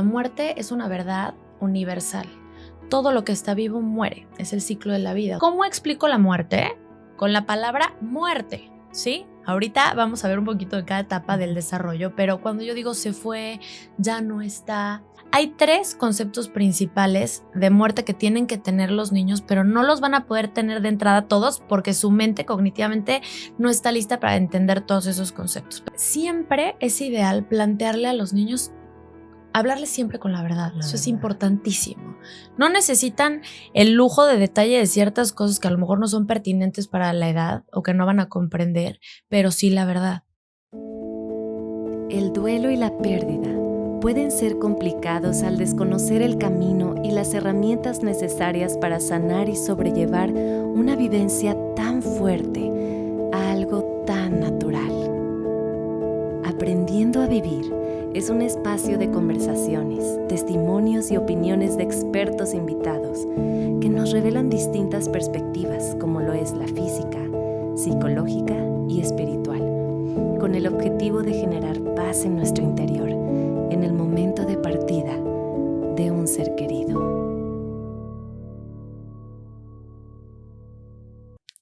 la muerte es una verdad universal. Todo lo que está vivo muere, es el ciclo de la vida. ¿Cómo explico la muerte? Con la palabra muerte, ¿sí? Ahorita vamos a ver un poquito de cada etapa del desarrollo, pero cuando yo digo se fue, ya no está, hay 3 conceptos principales de muerte que tienen que tener los niños, pero no los van a poder tener de entrada todos porque su mente cognitivamente no está lista para entender todos esos conceptos. Siempre es ideal plantearle a los niños, hablarles siempre con la verdad. Eso es importantísimo. No necesitan el lujo de detalle de ciertas cosas que a lo mejor no son pertinentes para la edad o que no van a comprender, pero sí la verdad. El duelo y la pérdida pueden ser complicados al desconocer el camino y las herramientas necesarias para sanar y sobrellevar una vivencia tan fuerte a algo tan natural. Aprendiendo a vivir es un espacio de conversaciones, testimonios y opiniones de expertos invitados que nos revelan distintas perspectivas como lo es la física, psicológica y espiritual, con el objetivo de generar paz en nuestro interior en el momento de partida de un ser querido.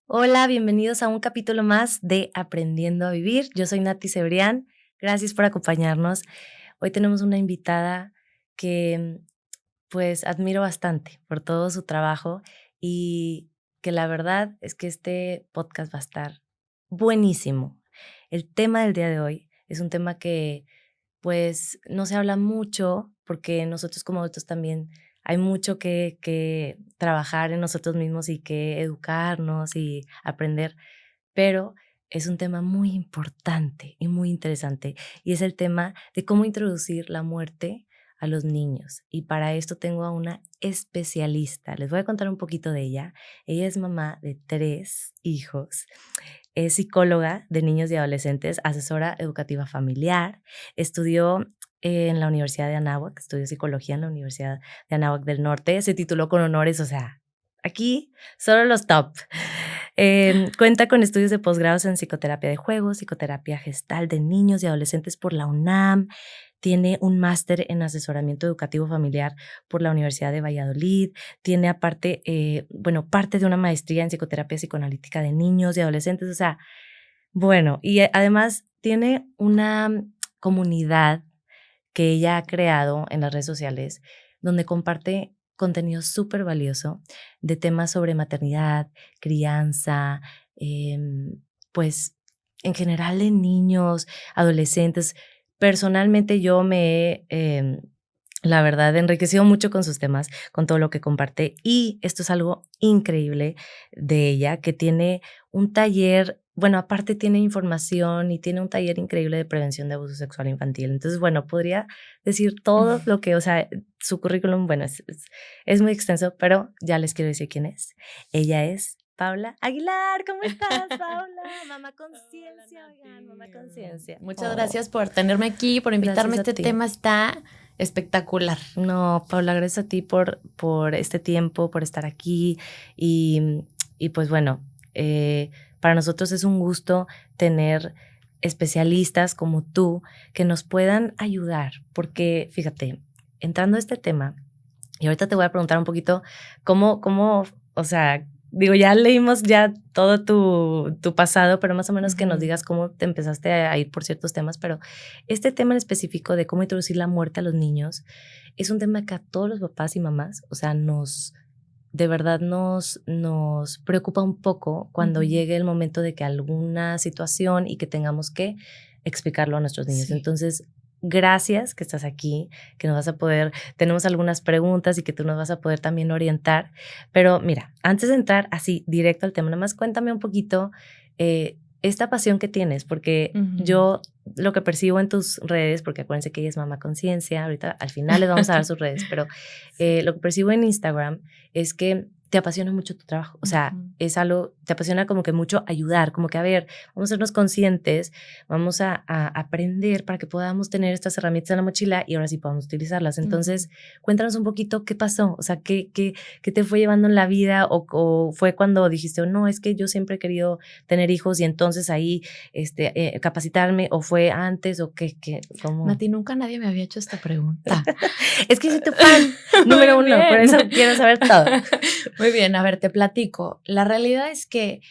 Hola, bienvenidos a un capítulo más de Aprendiendo a Vivir. Yo soy Nati Cebrián. Gracias por acompañarnos. Hoy tenemos una invitada que pues admiro bastante por todo su trabajo y que la verdad es que este podcast va a estar buenísimo. El tema del día de hoy es un tema que pues no se habla mucho porque nosotros como adultos también hay mucho que trabajar en nosotros mismos y que educarnos y aprender, pero es un tema muy importante y muy interesante y es el tema de cómo introducir la muerte a los niños. Y para esto tengo a una especialista. Les voy a contar un poquito de ella. Ella es mamá de 3 hijos. Es psicóloga de niños y adolescentes, asesora educativa familiar. Estudió en la Universidad de Anáhuac, estudió psicología en la Universidad de Anáhuac del Norte. Se tituló con honores, o sea, aquí solo los top. Cuenta con estudios de posgrados en psicoterapia de juego, psicoterapia gestal de niños y adolescentes por la UNAM. Tiene un máster en asesoramiento educativo familiar por la Universidad de Valladolid. Tiene aparte, parte de una maestría en psicoterapia psicoanalítica de niños y adolescentes. O sea, bueno, y además tiene una comunidad que ella ha creado en las redes sociales donde comparte contenido súper valioso de temas sobre maternidad, crianza, pues en general de niños, adolescentes. Personalmente yo me he, la verdad, enriquecido mucho con sus temas, con todo lo que comparte y esto es algo increíble de ella, que tiene un taller, bueno, aparte tiene información y tiene un taller increíble de prevención de abuso sexual infantil. Entonces, bueno, podría decir todo lo que, o sea, su currículum, bueno, es muy extenso, pero ya les quiero decir quién es. Ella es Paula Aguilar. ¿Cómo estás, Paula? Mamá Conciencia, oigan, Mamá Conciencia. Muchas gracias por tenerme aquí, por invitarme. Este tema está espectacular. No, Paula, gracias a ti por este tiempo, por estar aquí y pues bueno, para nosotros es un gusto tener especialistas como tú que nos puedan ayudar, porque fíjate, entrando a este tema, y ahorita te voy a preguntar un poquito cómo, o sea, digo, ya leímos ya todo tu pasado, pero más o menos que nos digas cómo te empezaste a ir por ciertos temas, pero este tema en específico de cómo introducir la muerte a los niños es un tema que a todos los papás y mamás, o sea, de verdad nos preocupa un poco cuando llegue el momento de que alguna situación y que tengamos que explicarlo a nuestros niños. Sí. Entonces, gracias que estás aquí, que nos vas a poder, tenemos algunas preguntas y que tú nos vas a poder también orientar. Pero mira, antes de entrar así directo al tema, nada más cuéntame un poquito esta pasión que tienes, porque yo lo que percibo en tus redes, porque acuérdense que ella es Mamá Conciencia, ahorita al final les vamos a dar sus redes, pero lo que percibo en Instagram es que te apasiona mucho tu trabajo, o sea, es algo, te apasiona como que mucho ayudar, como que a ver, vamos a sernos conscientes, vamos a aprender para que podamos tener estas herramientas en la mochila y ahora sí podamos utilizarlas. Entonces, cuéntanos un poquito qué pasó, o sea, qué te fue llevando en la vida o fue cuando dijiste, oh, no, es que yo siempre he querido tener hijos y entonces ahí capacitarme, o fue antes o cómo. Mati, nunca nadie me había hecho esta pregunta. Es que soy tu fan número uno, por eso quiero saber todo. Muy bien, a ver, te platico. La realidad es que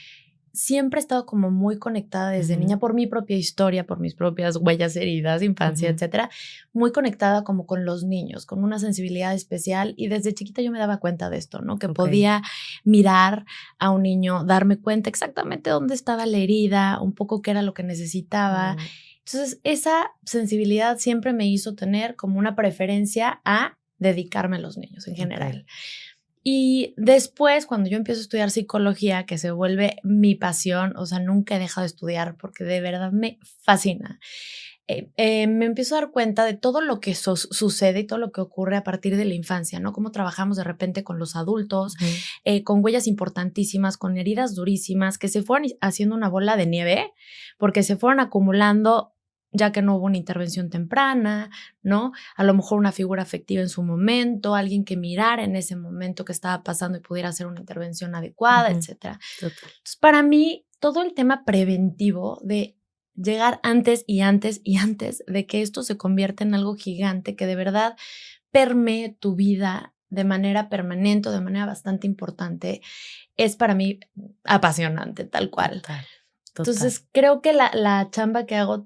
siempre he estado como muy conectada desde niña por mi propia historia, por mis propias huellas, heridas, infancia, etcétera. Muy conectada como con los niños, con una sensibilidad especial, y desde chiquita yo me daba cuenta de esto, ¿no? Que podía mirar a un niño, darme cuenta exactamente dónde estaba la herida, un poco qué era lo que necesitaba. Entonces, esa sensibilidad siempre me hizo tener como una preferencia a dedicarme a los niños en general. Y después, cuando yo empiezo a estudiar psicología, que se vuelve mi pasión, o sea, nunca he dejado de estudiar porque de verdad me fascina. Me empiezo a dar cuenta de todo lo que sucede y todo lo que ocurre a partir de la infancia, ¿no? Cómo trabajamos de repente con los adultos, con huellas importantísimas, con heridas durísimas, que se fueron haciendo una bola de nieve porque se fueron acumulando, ya que no hubo una intervención temprana, ¿no? A lo mejor una figura afectiva en su momento, alguien que mirara en ese momento que estaba pasando y pudiera hacer una intervención adecuada, etcétera. Entonces, para mí, todo el tema preventivo de llegar antes y antes y antes de que esto se convierta en algo gigante que de verdad permee tu vida de manera permanente o de manera bastante importante, es para mí apasionante, tal cual. Total. Entonces, creo que la chamba que hago,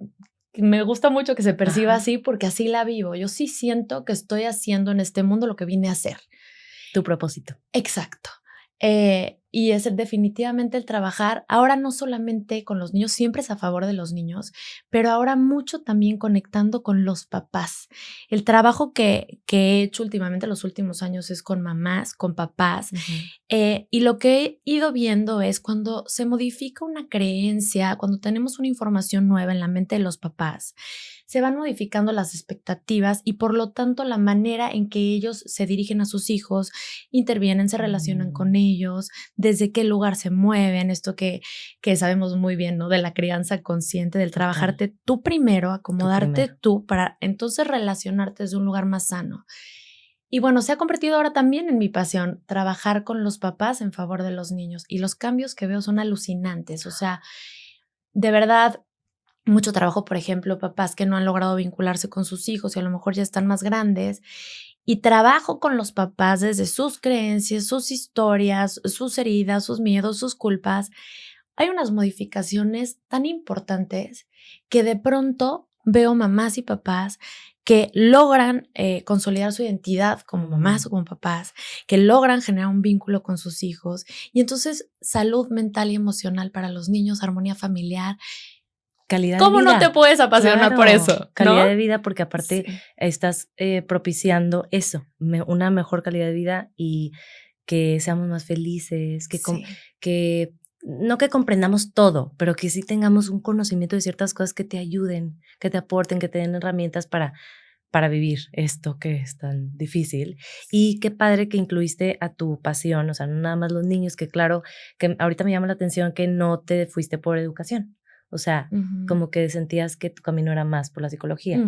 me gusta mucho que se perciba así porque así la vivo. Yo sí siento que estoy haciendo en este mundo lo que vine a hacer. Tu propósito. Exacto. Y es definitivamente el trabajar, ahora no solamente con los niños, siempre es a favor de los niños, pero ahora mucho también conectando con los papás. El trabajo que he hecho últimamente, los últimos años, es con mamás, con papás. Y lo que he ido viendo es cuando se modifica una creencia, cuando tenemos una información nueva en la mente de los papás, se van modificando las expectativas y por lo tanto la manera en que ellos se dirigen a sus hijos, intervienen, se relacionan con ellos, desde qué lugar se mueven, esto que sabemos muy bien, ¿no? De la crianza consciente, del trabajarte tú primero, acomodarte tú para entonces relacionarte desde un lugar más sano. Y bueno, se ha convertido ahora también en mi pasión, trabajar con los papás en favor de los niños, y los cambios que veo son alucinantes. O sea, de verdad, mucho trabajo, por ejemplo, papás que no han logrado vincularse con sus hijos y a lo mejor ya están más grandes, y trabajo con los papás desde sus creencias, sus historias, sus heridas, sus miedos, sus culpas. Hay unas modificaciones tan importantes que de pronto veo mamás y papás que logran consolidar su identidad como mamás o como papás, que logran generar un vínculo con sus hijos, y entonces salud mental y emocional para los niños, armonía familiar. Calidad ¿Cómo de vida. no te puedes apasionar por eso? Calidad ¿no? de vida, porque aparte estás propiciando eso, una mejor calidad de vida y que seamos más felices, que no que comprendamos todo, pero que sí tengamos un conocimiento de ciertas cosas que te ayuden, que te aporten, que te den herramientas para vivir esto que es tan difícil. Y qué padre que incluiste a tu pasión, o sea, no nada más los niños, que claro, que ahorita me llama la atención que no te fuiste por educación. O sea, como que sentías que tu camino era más por la psicología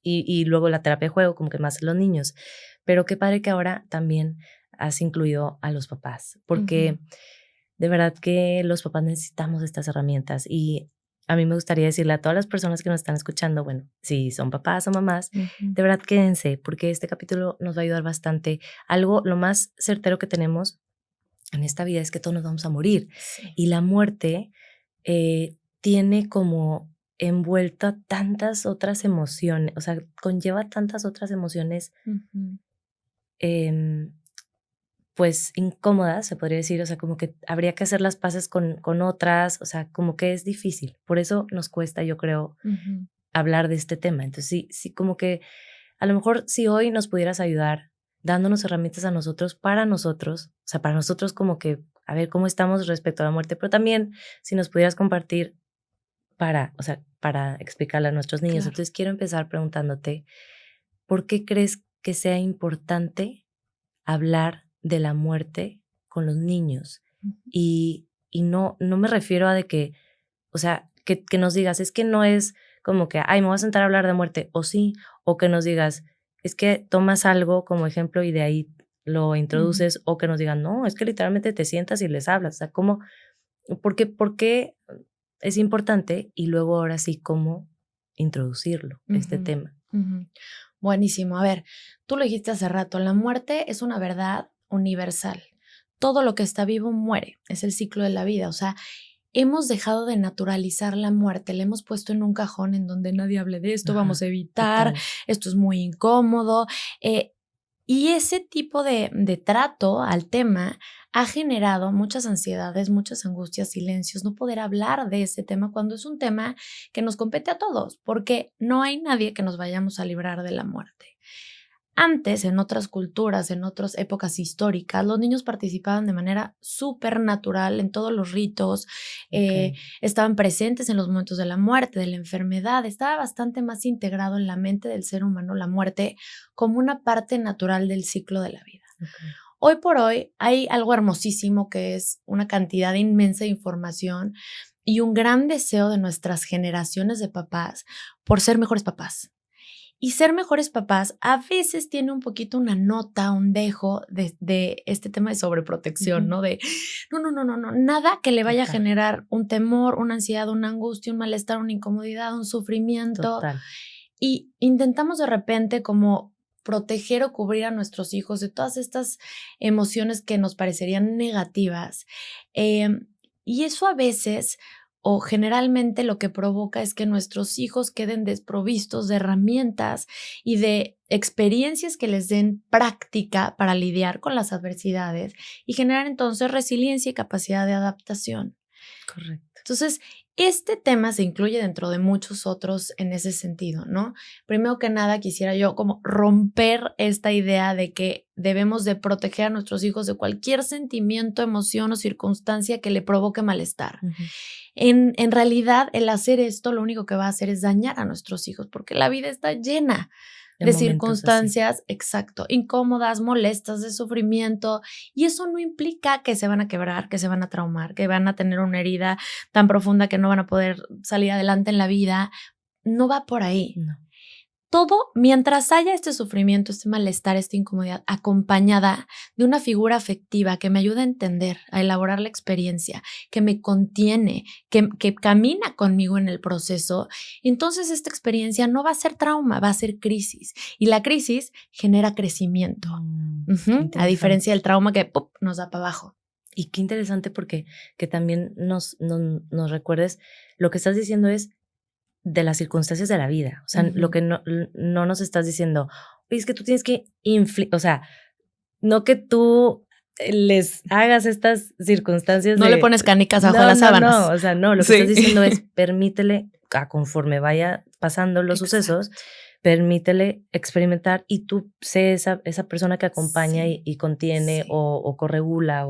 y luego la terapia de juego, como que más los niños. Pero qué padre que ahora también has incluido a los papás, porque de verdad que los papás necesitamos estas herramientas. Y a mí me gustaría decirle a todas las personas que nos están escuchando, bueno, si son papás o mamás, de verdad quédense, porque este capítulo nos va a ayudar bastante. Algo, lo más certero que tenemos en esta vida es que todos nos vamos a morir. Y la muerte tiene como envuelta tantas otras emociones, o sea, conlleva tantas otras emociones, pues incómodas, se podría decir, o sea, como que habría que hacer las paces con otras, o sea, como que es difícil. Por eso nos cuesta, yo creo, hablar de este tema. Entonces, sí, como que a lo mejor si hoy nos pudieras ayudar dándonos herramientas a nosotros, o sea, para nosotros como que a ver cómo estamos respecto a la muerte, pero también si nos pudieras compartir para explicarle a nuestros niños. Claro. Entonces quiero empezar preguntándote, ¿por qué crees que sea importante hablar de la muerte con los niños. Y no me refiero a de que, o sea, que nos digas, es que no es como que, ay, me voy a sentar a hablar de muerte, o sí, o que nos digas, es que tomas algo como ejemplo y de ahí lo introduces, o que nos digan, no, es que literalmente te sientas y les hablas, o sea, ¿cómo? ¿Por qué es importante? Y luego ahora sí, ¿cómo introducirlo, este tema? Buenísimo. A ver, tú lo dijiste hace rato, la muerte es una verdad universal. Todo lo que está vivo muere, es el ciclo de la vida. O sea, hemos dejado de naturalizar la muerte, la hemos puesto en un cajón en donde nadie hable de esto, vamos a evitar, total. esto es muy incómodo. Y ese tipo de trato al tema ha generado muchas ansiedades, muchas angustias, silencios, no poder hablar de ese tema cuando es un tema que nos compete a todos, porque no hay nadie que nos vayamos a librar de la muerte. Antes, en otras culturas, en otras épocas históricas, los niños participaban de manera súper natural en todos los ritos, estaban presentes en los momentos de la muerte, de la enfermedad, estaba bastante más integrado en la mente del ser humano la muerte como una parte natural del ciclo de la vida. Hoy por hoy hay algo hermosísimo que es una cantidad inmensa de información y un gran deseo de nuestras generaciones de papás por ser mejores papás. Y ser mejores papás a veces tiene un poquito una nota, un dejo de este tema de sobreprotección, ¿no? De no, nada que le vaya a generar un temor, una ansiedad, una angustia, un malestar, una incomodidad, un sufrimiento. Total. Y intentamos de repente como proteger o cubrir a nuestros hijos de todas estas emociones que nos parecerían negativas. Y eso a veces o generalmente lo que provoca es que nuestros hijos queden desprovistos de herramientas y de experiencias que les den práctica para lidiar con las adversidades y generar entonces resiliencia y capacidad de adaptación. Correcto. Entonces, este tema se incluye dentro de muchos otros en ese sentido, ¿no? Primero que nada, quisiera yo como romper esta idea de que debemos de proteger a nuestros hijos de cualquier sentimiento, emoción o circunstancia que le provoque malestar. En realidad, el hacer esto lo único que va a hacer es dañar a nuestros hijos, porque la vida está llena de circunstancias, exacto, incómodas, molestas, de sufrimiento, y eso no implica que se van a quebrar, que se van a traumar, que van a tener una herida tan profunda que no van a poder salir adelante en la vida. No va por ahí. No. Todo, mientras haya este sufrimiento, este malestar, esta incomodidad, acompañada de una figura afectiva que me ayuda a entender, a elaborar la experiencia, que me contiene, que camina conmigo en el proceso, entonces esta experiencia no va a ser trauma, va a ser crisis. Y la crisis genera crecimiento, a diferencia del trauma que nos da para abajo. Y qué interesante porque que también nos recuerdes, lo que estás diciendo es de las circunstancias de la vida. O sea, lo que no nos estás diciendo, oye, es que tú tienes que o sea, no que tú les hagas estas circunstancias. No le pones canicas bajo las sábanas. No, o sea, no, lo que estás diciendo es permítele, conforme vaya pasando los sucesos, permítele experimentar y tú sé esa persona que acompaña y contiene o corregula.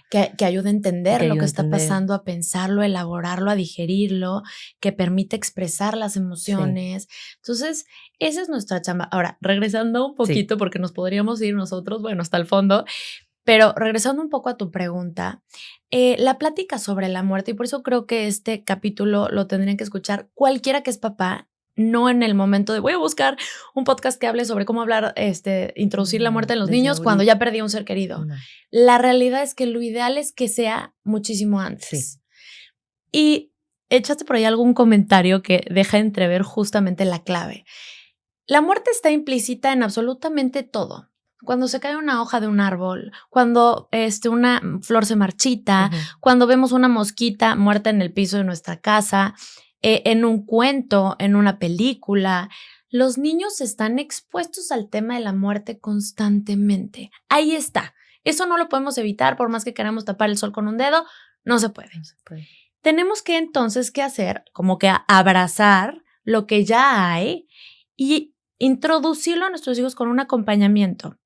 Que ayude a entender lo que está pasando, a pensarlo, a elaborarlo, a digerirlo, que permite expresar las emociones. Entonces, esa es nuestra chamba. Ahora, regresando un poquito, porque nos podríamos ir nosotros, bueno, hasta el fondo, pero regresando un poco a tu pregunta, la plática sobre la muerte, y por eso creo que este capítulo lo tendrían que escuchar cualquiera que es papá, no en el momento de voy a buscar un podcast que hable sobre cómo hablar, introducir la muerte en los niños cuando ya perdí a un ser querido. No. La realidad es que lo ideal es que sea muchísimo antes. Y echaste por ahí algún comentario que deja entrever justamente la clave. La muerte está implícita en absolutamente todo. Cuando se cae una hoja de un árbol, cuando una flor se marchita, cuando vemos una mosquita muerta en el piso de nuestra casa, en un cuento, en una película. Los niños están expuestos al tema de la muerte constantemente. Ahí está. Eso no lo podemos evitar por más que queramos tapar el sol con un dedo. No se puede. Tenemos que entonces, ¿qué hacer? Como que abrazar lo que ya hay y introducirlo a nuestros hijos con un acompañamiento.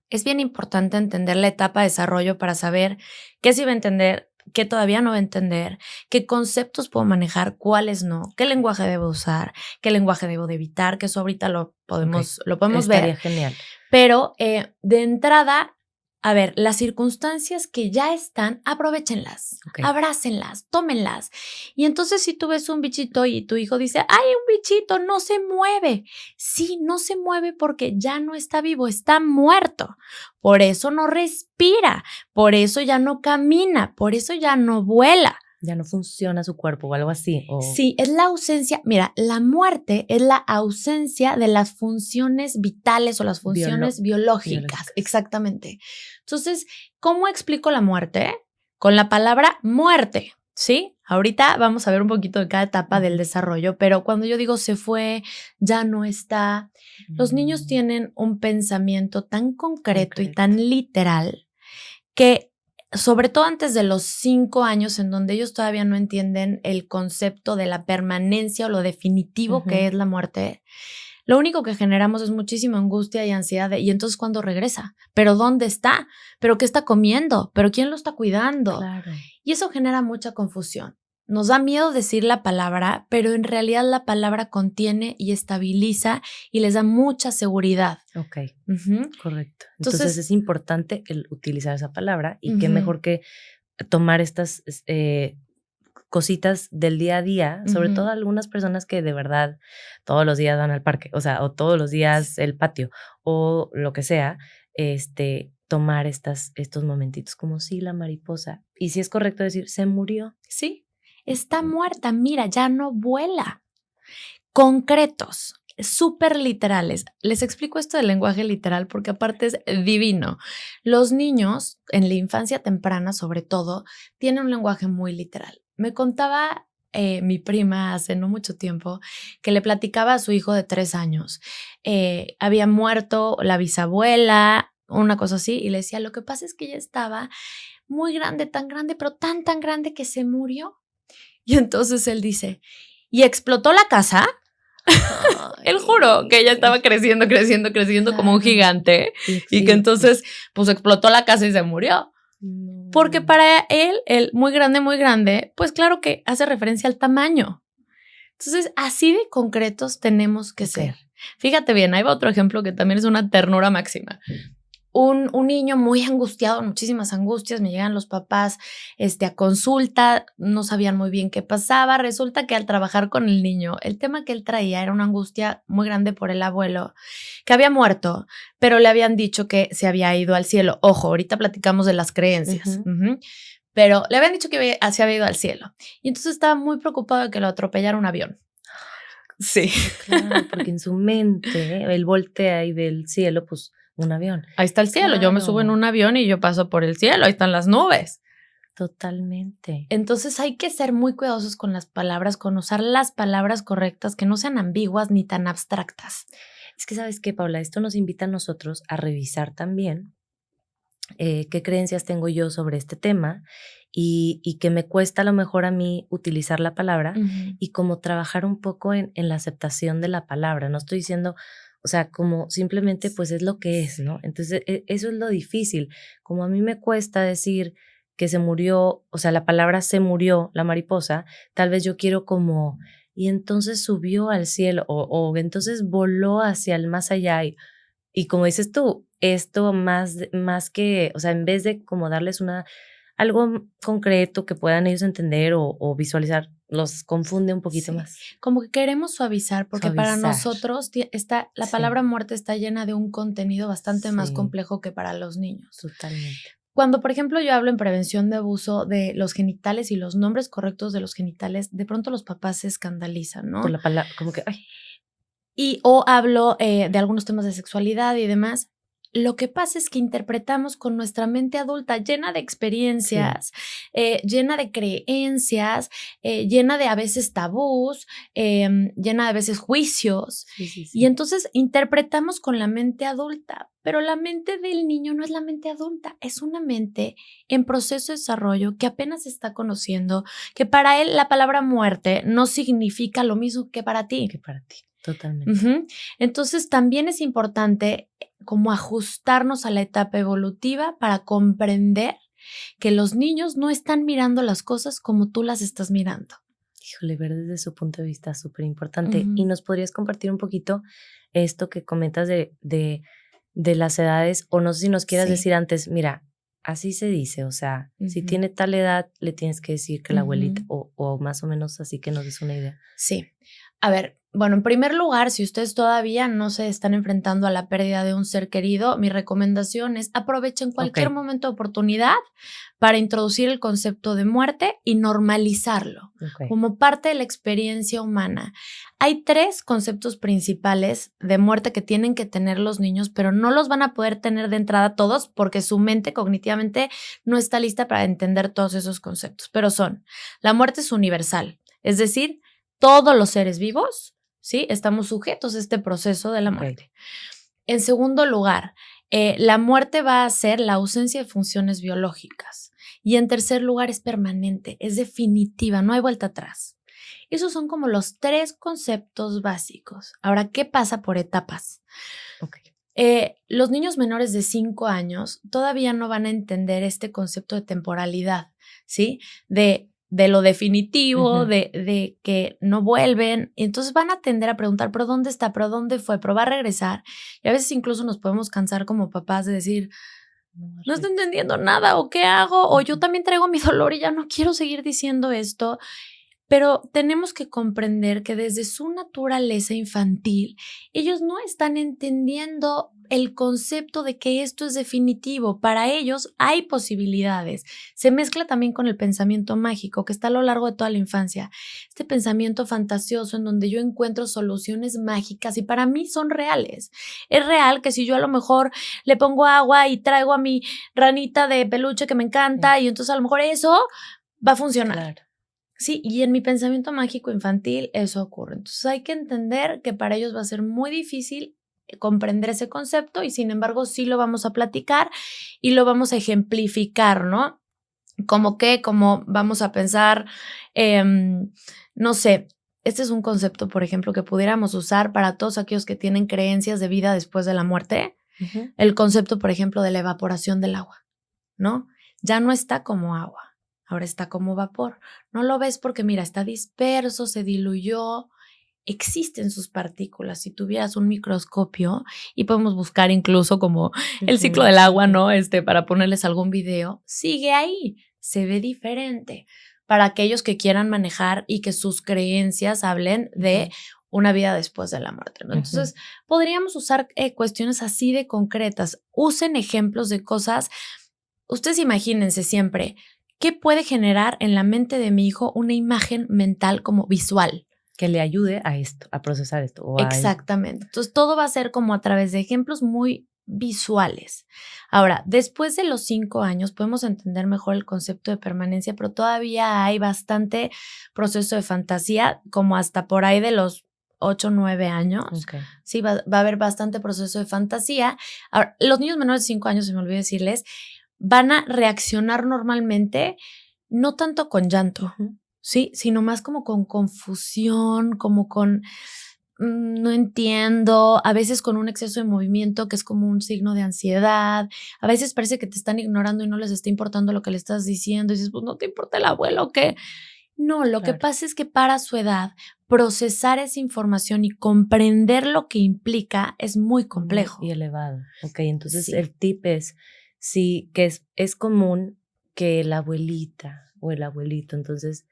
Es bien importante entender la etapa de desarrollo para saber qué se iba a entender, qué todavía no va a entender, qué conceptos puedo manejar, cuáles no, qué lenguaje debo usar, qué lenguaje debo de evitar, que eso ahorita lo podemos ver. Estaría genial. Pero de entrada, a ver, las circunstancias que ya están, aprovéchenlas, abrácenlas, tómenlas. Y entonces si tú ves un bichito y tu hijo dice, ¡ay, un bichito, no se mueve! Sí, no se mueve porque ya no está vivo, está muerto. Por eso no respira, por eso ya no camina, por eso ya no vuela. Ya no funciona su cuerpo o algo así. Sí, es la ausencia. Mira, la muerte es la ausencia de las funciones vitales o las funciones biológicas. Exactamente. Entonces, ¿cómo explico la muerte? Con la palabra muerte, ¿sí? Ahorita vamos a ver un poquito de cada etapa del desarrollo, pero cuando yo digo se fue, ya no está, los niños tienen un pensamiento tan concreto y tan literal que sobre todo antes de los 5 años, en donde ellos todavía no entienden el concepto de la permanencia o lo definitivo que es la muerte, lo único que generamos es muchísima angustia y ansiedad. Y entonces, ¿cuándo regresa? ¿Pero dónde está? ¿Pero qué está comiendo? ¿Pero quién lo está cuidando? Claro. Y eso genera mucha confusión. Nos da miedo decir la palabra, pero en realidad la palabra contiene y estabiliza y les da mucha seguridad. Ok, correcto. Entonces es importante el utilizar esa palabra y qué mejor que tomar estas cositas del día a día, sobre todo algunas personas que de verdad todos los días van al parque, o sea, o todos los días el patio o lo que sea, tomar estos momentitos como sí, la mariposa. Y si es correcto decir, se murió. Sí. Está muerta, mira, ya no vuela. Concretos, súper literales. Les explico esto del lenguaje literal porque aparte es divino. Los niños, en la infancia temprana sobre todo, tienen un lenguaje muy literal. Me contaba mi prima hace no mucho tiempo que le platicaba a su hijo de 3 años. Había muerto la bisabuela, una cosa así, y le decía, lo que pasa es que ella estaba muy grande, tan grande, pero tan grande que se murió. Y entonces él dice, ¿y explotó la casa? Él juró que ella estaba creciendo claro, como un gigante y que entonces pues explotó la casa y se murió. No. Porque para él muy grande, pues claro que hace referencia al tamaño. Entonces así de concretos tenemos que ser. Fíjate bien, ahí va otro ejemplo que también es una ternura máxima. Un niño muy angustiado, muchísimas angustias, me llegan los papás a consulta, no sabían muy bien qué pasaba, resulta que al trabajar con el niño, el tema que él traía era una angustia muy grande por el abuelo, que había muerto, pero le habían dicho que se había ido al cielo. Ojo, ahorita platicamos de las creencias, pero le habían dicho que se había ido al cielo, y entonces estaba muy preocupado de que lo atropellara un avión. Sí. Claro, porque en su mente, él voltea y ve el cielo, pues un avión. Ahí está el cielo, claro. Yo me subo en un avión y yo paso por el cielo, ahí están las nubes. Totalmente. Entonces hay que ser muy cuidadosos con las palabras, con usar las palabras correctas, que no sean ambiguas ni tan abstractas. Es que, ¿sabes qué, Paula? Esto nos invita a nosotros a revisar también qué creencias tengo yo sobre este tema y que me cuesta a lo mejor a mí utilizar la palabra y como trabajar un poco en la aceptación de la palabra. No estoy diciendo, o sea, como simplemente pues es lo que es, ¿no? Entonces eso es lo difícil. Como a mí me cuesta decir que se murió, o sea, la palabra se murió, la mariposa, tal vez yo quiero como, y entonces subió al cielo o entonces voló hacia el más allá y como dices tú, esto más que, o sea, en vez de como darles algo concreto que puedan ellos entender o visualizar, los confunde un poquito más. Como que queremos suavizar, porque para nosotros la palabra muerte está llena de un contenido bastante más complejo que para los niños. Totalmente. Cuando, por ejemplo, yo hablo en prevención de abuso de los genitales y los nombres correctos de los genitales, de pronto los papás se escandalizan, ¿no? Por la palabra, como que, ay. O hablo de algunos temas de sexualidad y demás. Lo que pasa es que interpretamos con nuestra mente adulta llena de experiencias, llena de creencias, llena de a veces tabús, llena de a veces juicios. Sí. Y entonces interpretamos con la mente adulta, pero la mente del niño no es la mente adulta, es una mente en proceso de desarrollo que apenas está conociendo, que para él la palabra muerte no significa lo mismo que para ti. Totalmente. Entonces también es importante como ajustarnos a la etapa evolutiva para comprender que los niños no están mirando las cosas como tú las estás mirando. Híjole, ver desde su punto de vista súper importante. ¿Y nos podrías compartir un poquito esto que comentas de de las edades, o no sé si nos quieras Sí. decir antes, mira, así se dice, o sea, si tiene tal edad, le tienes que decir que la abuelita, o más o menos así, que nos des una idea. Sí. A ver, bueno, en primer lugar, si ustedes todavía no se están enfrentando a la pérdida de un ser querido, mi recomendación es aprovechen cualquier momento de oportunidad para introducir el concepto de muerte y normalizarlo como parte de la experiencia humana. Hay 3 conceptos principales de muerte que tienen que tener los niños, pero no los van a poder tener de entrada todos porque su mente cognitivamente no está lista para entender todos esos conceptos, pero son: la muerte es universal, es decir, todos los seres vivos, ¿sí?, estamos sujetos a este proceso de la muerte. En segundo lugar, la muerte va a ser la ausencia de funciones biológicas. Y en tercer lugar, es permanente, es definitiva, no hay vuelta atrás. Esos son como los 3 conceptos básicos. Ahora, ¿qué pasa por etapas? Los niños menores de 5 años todavía no van a entender este concepto de temporalidad, ¿sí? De lo definitivo, de que no vuelven. Entonces van a tender a preguntar, ¿pero dónde está? ¿Pero dónde fue? ¿Pero va a regresar? Y a veces incluso nos podemos cansar como papás de decir, no estoy entendiendo nada, o ¿qué hago? O yo también traigo mi dolor y ya no quiero seguir diciendo esto. Pero tenemos que comprender que desde su naturaleza infantil, ellos no están entendiendo el concepto de que esto es definitivo. Para ellos hay posibilidades. Se mezcla también con el pensamiento mágico que está a lo largo de toda la infancia. Este pensamiento fantasioso en donde yo encuentro soluciones mágicas y para mí son reales. Es real que si yo a lo mejor le pongo agua y traigo a mi ranita de peluche que me encanta y entonces a lo mejor eso va a funcionar. Claro. Sí, y en mi pensamiento mágico infantil eso ocurre. Entonces hay que entender que para ellos va a ser muy difícil comprender ese concepto y sin embargo sí lo vamos a platicar y lo vamos a ejemplificar, ¿no? Como vamos a pensar, no sé, este es un concepto, por ejemplo, que pudiéramos usar para todos aquellos que tienen creencias de vida después de la muerte. El concepto, por ejemplo, de la evaporación del agua, ¿no? Ya no está como agua. Ahora está como vapor. No lo ves porque, mira, está disperso, se diluyó, existen sus partículas. Si tuvieras un microscopio y podemos buscar incluso como el ciclo del agua, ¿no? Para ponerles algún video, sigue ahí, se ve diferente. Para aquellos que quieran manejar y que sus creencias hablen de una vida después de la muerte, ¿no? Entonces, podríamos usar cuestiones así de concretas. Usen ejemplos de cosas. Ustedes imagínense siempre, ¿qué puede generar en la mente de mi hijo una imagen mental como visual? Que le ayude a esto, a procesar esto. Exactamente. Entonces, todo va a ser como a través de ejemplos muy visuales. Ahora, después de los 5 años podemos entender mejor el concepto de permanencia, pero todavía hay bastante proceso de fantasía, como hasta por ahí de los 8 o 9 años. Sí, va a haber bastante proceso de fantasía. Ahora, los niños menores de 5 años, se me olvidó decirles, van a reaccionar normalmente no tanto con llanto, ¿sí? Sino más como con confusión, como con no entiendo, a veces con un exceso de movimiento que es como un signo de ansiedad, a veces parece que te están ignorando y no les está importando lo que le estás diciendo y dices, pues no te importa el abuelo, ¿o qué? No, lo que pasa es que para su edad, procesar esa información y comprender lo que implica es muy complejo. Y elevado. Ok, entonces el tip es, sí, que es común que la abuelita o el abuelito, entonces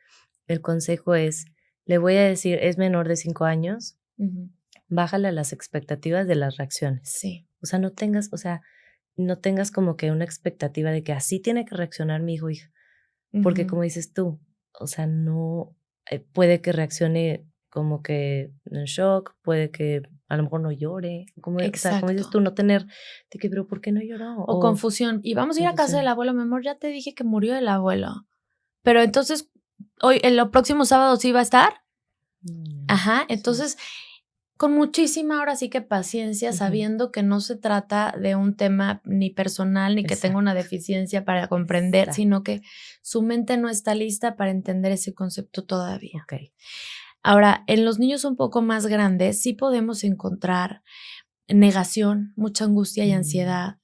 el consejo es, le voy a decir, es menor de 5 años, bájale a las expectativas de las reacciones. Sí. O sea, no tengas como que una expectativa de que así tiene que reaccionar mi hijo o hija. Porque como dices tú, o sea, no, puede que reaccione como que en shock, puede que a lo mejor no llore. O sea, como dices tú, no tener de que, pero ¿por qué no lloró? O confusión. Y vamos a ir a casa del abuelo, mi amor, ya te dije que murió el abuelo. Pero entonces, hoy, el próximo sábado sí va a estar. Ajá, entonces, con muchísima ahora sí que paciencia, sabiendo que no se trata de un tema ni personal, ni que tenga una deficiencia para comprender, sino que su mente no está lista para entender ese concepto todavía. Ahora, en los niños un poco más grandes sí podemos encontrar negación, mucha angustia y ansiedad.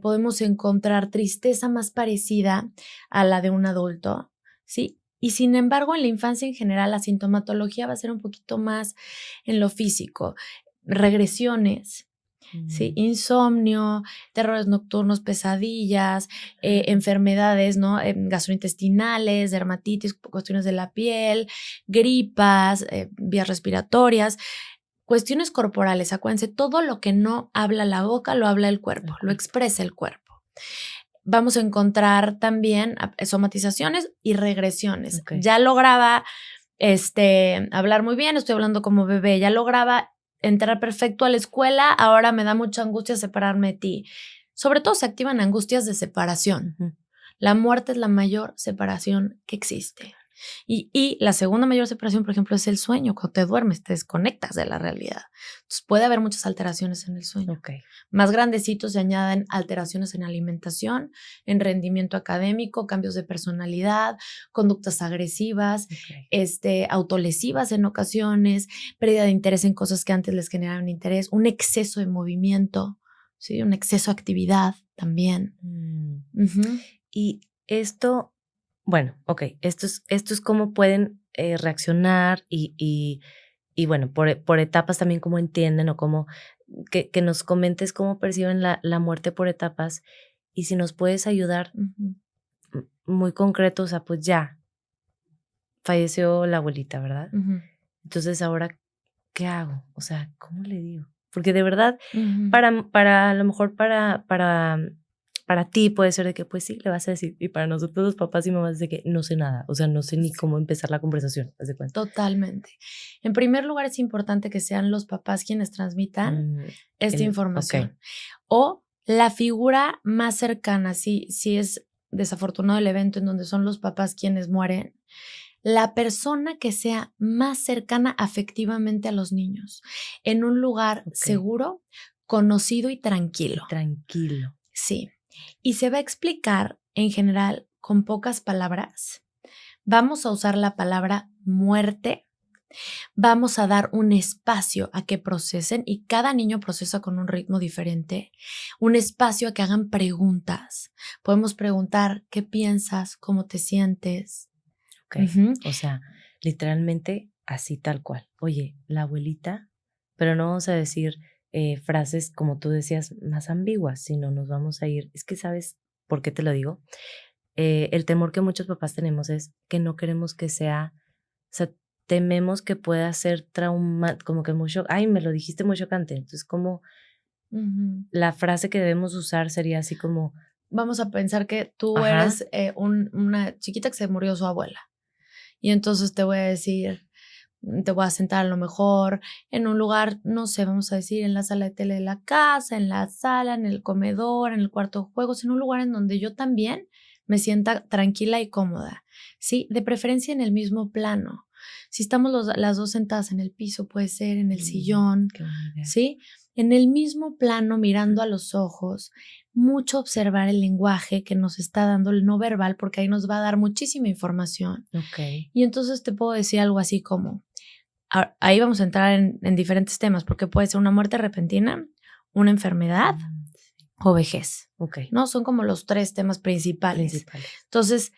Podemos encontrar tristeza más parecida a la de un adulto, ¿sí? Y sin embargo, en la infancia en general, la sintomatología va a ser un poquito más en lo físico. Regresiones, ¿sí? Insomnio, terrores nocturnos, pesadillas, enfermedades, ¿no? Gastrointestinales, dermatitis, cuestiones de la piel, gripas, vías respiratorias, cuestiones corporales. Acuérdense, todo lo que no habla la boca lo habla el cuerpo, lo expresa el cuerpo. Vamos a encontrar también somatizaciones y regresiones. Okay. Ya lograba hablar muy bien, estoy hablando como bebé, ya lograba entrar perfecto a la escuela, ahora me da mucha angustia separarme de ti. Sobre todo se activan angustias de separación. La muerte es la mayor separación que existe. Y la segunda mayor separación, por ejemplo, es el sueño. Cuando te duermes, te desconectas de la realidad. Entonces puede haber muchas alteraciones en el sueño. Okay. Más grandecitos se añaden alteraciones en alimentación, en rendimiento académico, cambios de personalidad, conductas agresivas, autolesivas en ocasiones, pérdida de interés en cosas que antes les generaban interés, un exceso de movimiento, ¿sí? Un exceso de actividad también. Y esto, bueno, esto es cómo pueden reaccionar y bueno, por etapas también cómo entienden o cómo, que nos comentes cómo perciben la muerte por etapas y si nos puedes ayudar muy concreto, o sea, pues ya, falleció la abuelita, ¿verdad? Entonces ahora, ¿qué hago? O sea, ¿cómo le digo? Porque de verdad, para a lo mejor para ti puede ser de que pues sí, le vas a decir, y para nosotros los papás y mamás de que no sé nada, o sea, no sé ni cómo empezar la conversación, ¿haz de cuenta? Totalmente. En primer lugar, es importante que sean los papás quienes transmitan esta información. Okay. O la figura más cercana, si es desafortunado el evento en donde son los papás quienes mueren, la persona que sea más cercana afectivamente a los niños, en un lugar seguro, conocido y tranquilo. Tranquilo. Sí. Y se va a explicar en general con pocas palabras. Vamos a usar la palabra muerte. Vamos a dar un espacio a que procesen y cada niño procesa con un ritmo diferente. Un espacio a que hagan preguntas. Podemos preguntar qué piensas, cómo te sientes. Okay. O sea, literalmente así tal cual. Oye, la abuelita, pero no vamos a decir frases como tú decías más ambiguas, sino nos vamos a ir. Es que ¿sabes por qué te lo digo? El temor que muchos papás tenemos es que no queremos que sea, o sea, tememos que pueda ser trauma, como que muy ay, me lo dijiste muy chocante. Entonces, como la frase que debemos usar sería así como, vamos a pensar que tú eres una chiquita que se murió su abuela. Y entonces te voy a decir, te voy a sentar a lo mejor en un lugar, no sé, vamos a decir, en la sala de tele de la casa, en la sala, en el comedor, en el cuarto de juegos, en un lugar en donde yo también me sienta tranquila y cómoda, ¿sí? De preferencia en el mismo plano. Si estamos las dos sentadas en el piso, puede ser en el sillón, ¿sí? En el mismo plano, mirando a los ojos, mucho observar el lenguaje que nos está dando el no verbal, porque ahí nos va a dar muchísima información. Y entonces te puedo decir algo así como, ahí vamos a entrar en diferentes temas, porque puede ser una muerte repentina, una enfermedad o vejez. ¿No? Son como los tres temas principales. Entonces,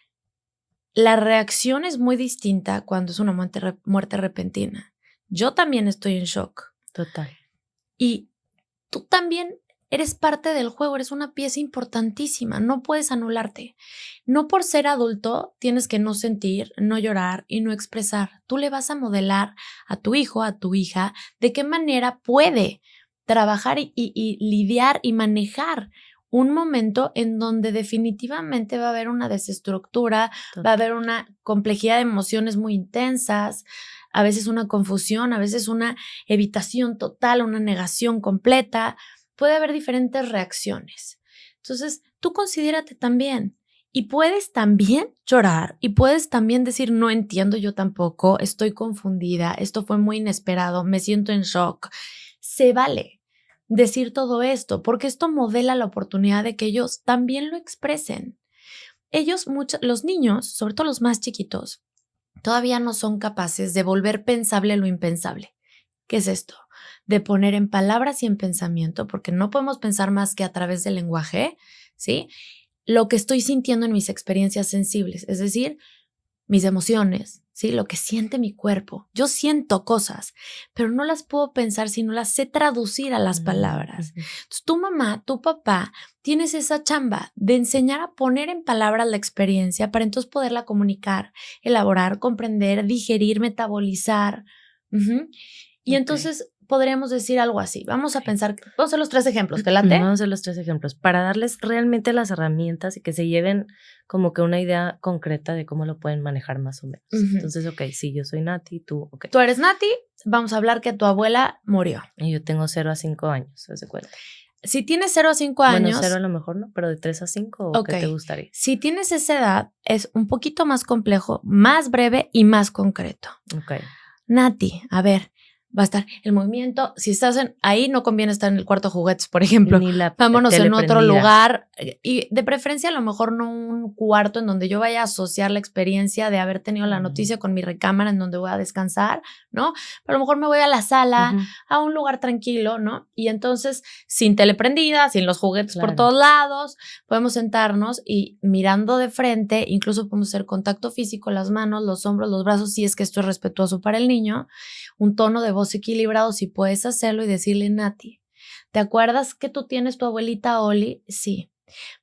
la reacción es muy distinta cuando es una muerte repentina. Yo también estoy en shock. Total. Y tú también eres parte del juego, eres una pieza importantísima, no puedes anularte. No por ser adulto tienes que no sentir, no llorar y no expresar. Tú le vas a modelar a tu hijo, a tu hija, de qué manera puede trabajar y lidiar y manejar un momento en donde definitivamente va a haber una desestructura, va a haber una complejidad de emociones muy intensas, a veces una confusión, a veces una evitación total, una negación completa. Puede haber diferentes reacciones. Entonces, tú considérate también y puedes también llorar y puedes también decir, no entiendo yo tampoco, estoy confundida, esto fue muy inesperado, me siento en shock. Se vale decir todo esto porque esto modela la oportunidad de que ellos también lo expresen. Los niños, sobre todo los más chiquitos, todavía no son capaces de volver pensable lo impensable. ¿Qué es esto? De poner en palabras y en pensamiento, porque no podemos pensar más que a través del lenguaje, ¿sí? Lo que estoy sintiendo en mis experiencias sensibles, es decir, mis emociones, ¿sí? Lo que siente mi cuerpo. Yo siento cosas, pero no las puedo pensar si no las sé traducir a las palabras. Entonces, tu mamá, tu papá, tienes esa chamba de enseñar a poner en palabras la experiencia para entonces poderla comunicar, elaborar, comprender, digerir, metabolizar. Y entonces podríamos decir algo así. Vamos a pensar, vamos a hacer los 3 ejemplos, ¿te late? Vamos a hacer los 3 ejemplos para darles realmente las herramientas y que se lleven como que una idea concreta de cómo lo pueden manejar más o menos. Entonces, sí, yo soy Nati, tú, Tú eres Nati, vamos a hablar que tu abuela murió. Y yo tengo 0 a 5 años, ¿se cuenta? Si tienes 0 a 5 años... Bueno, 0 a lo mejor no, pero de 3 a 5, ¿o qué te gustaría? Si tienes esa edad, es un poquito más complejo, más breve y más concreto. Nati, a ver, va a estar el movimiento. Si estás ahí, no conviene estar en el cuarto de juguetes, por ejemplo. Vámonos en otro lugar. Y de preferencia, a lo mejor no un cuarto en donde yo vaya a asociar la experiencia de haber tenido la noticia con mi recámara en donde voy a descansar, ¿no? Pero a lo mejor me voy a la sala, a un lugar tranquilo, ¿no? Y entonces, sin tele prendida, sin los juguetes por todos lados, podemos sentarnos y mirando de frente, incluso podemos hacer contacto físico, las manos, los hombros, los brazos, si es que esto es respetuoso para el niño, un tono de voz equilibrado, si puedes hacerlo, y decirle: Nati, ¿te acuerdas que tú tienes tu abuelita Oli? Sí.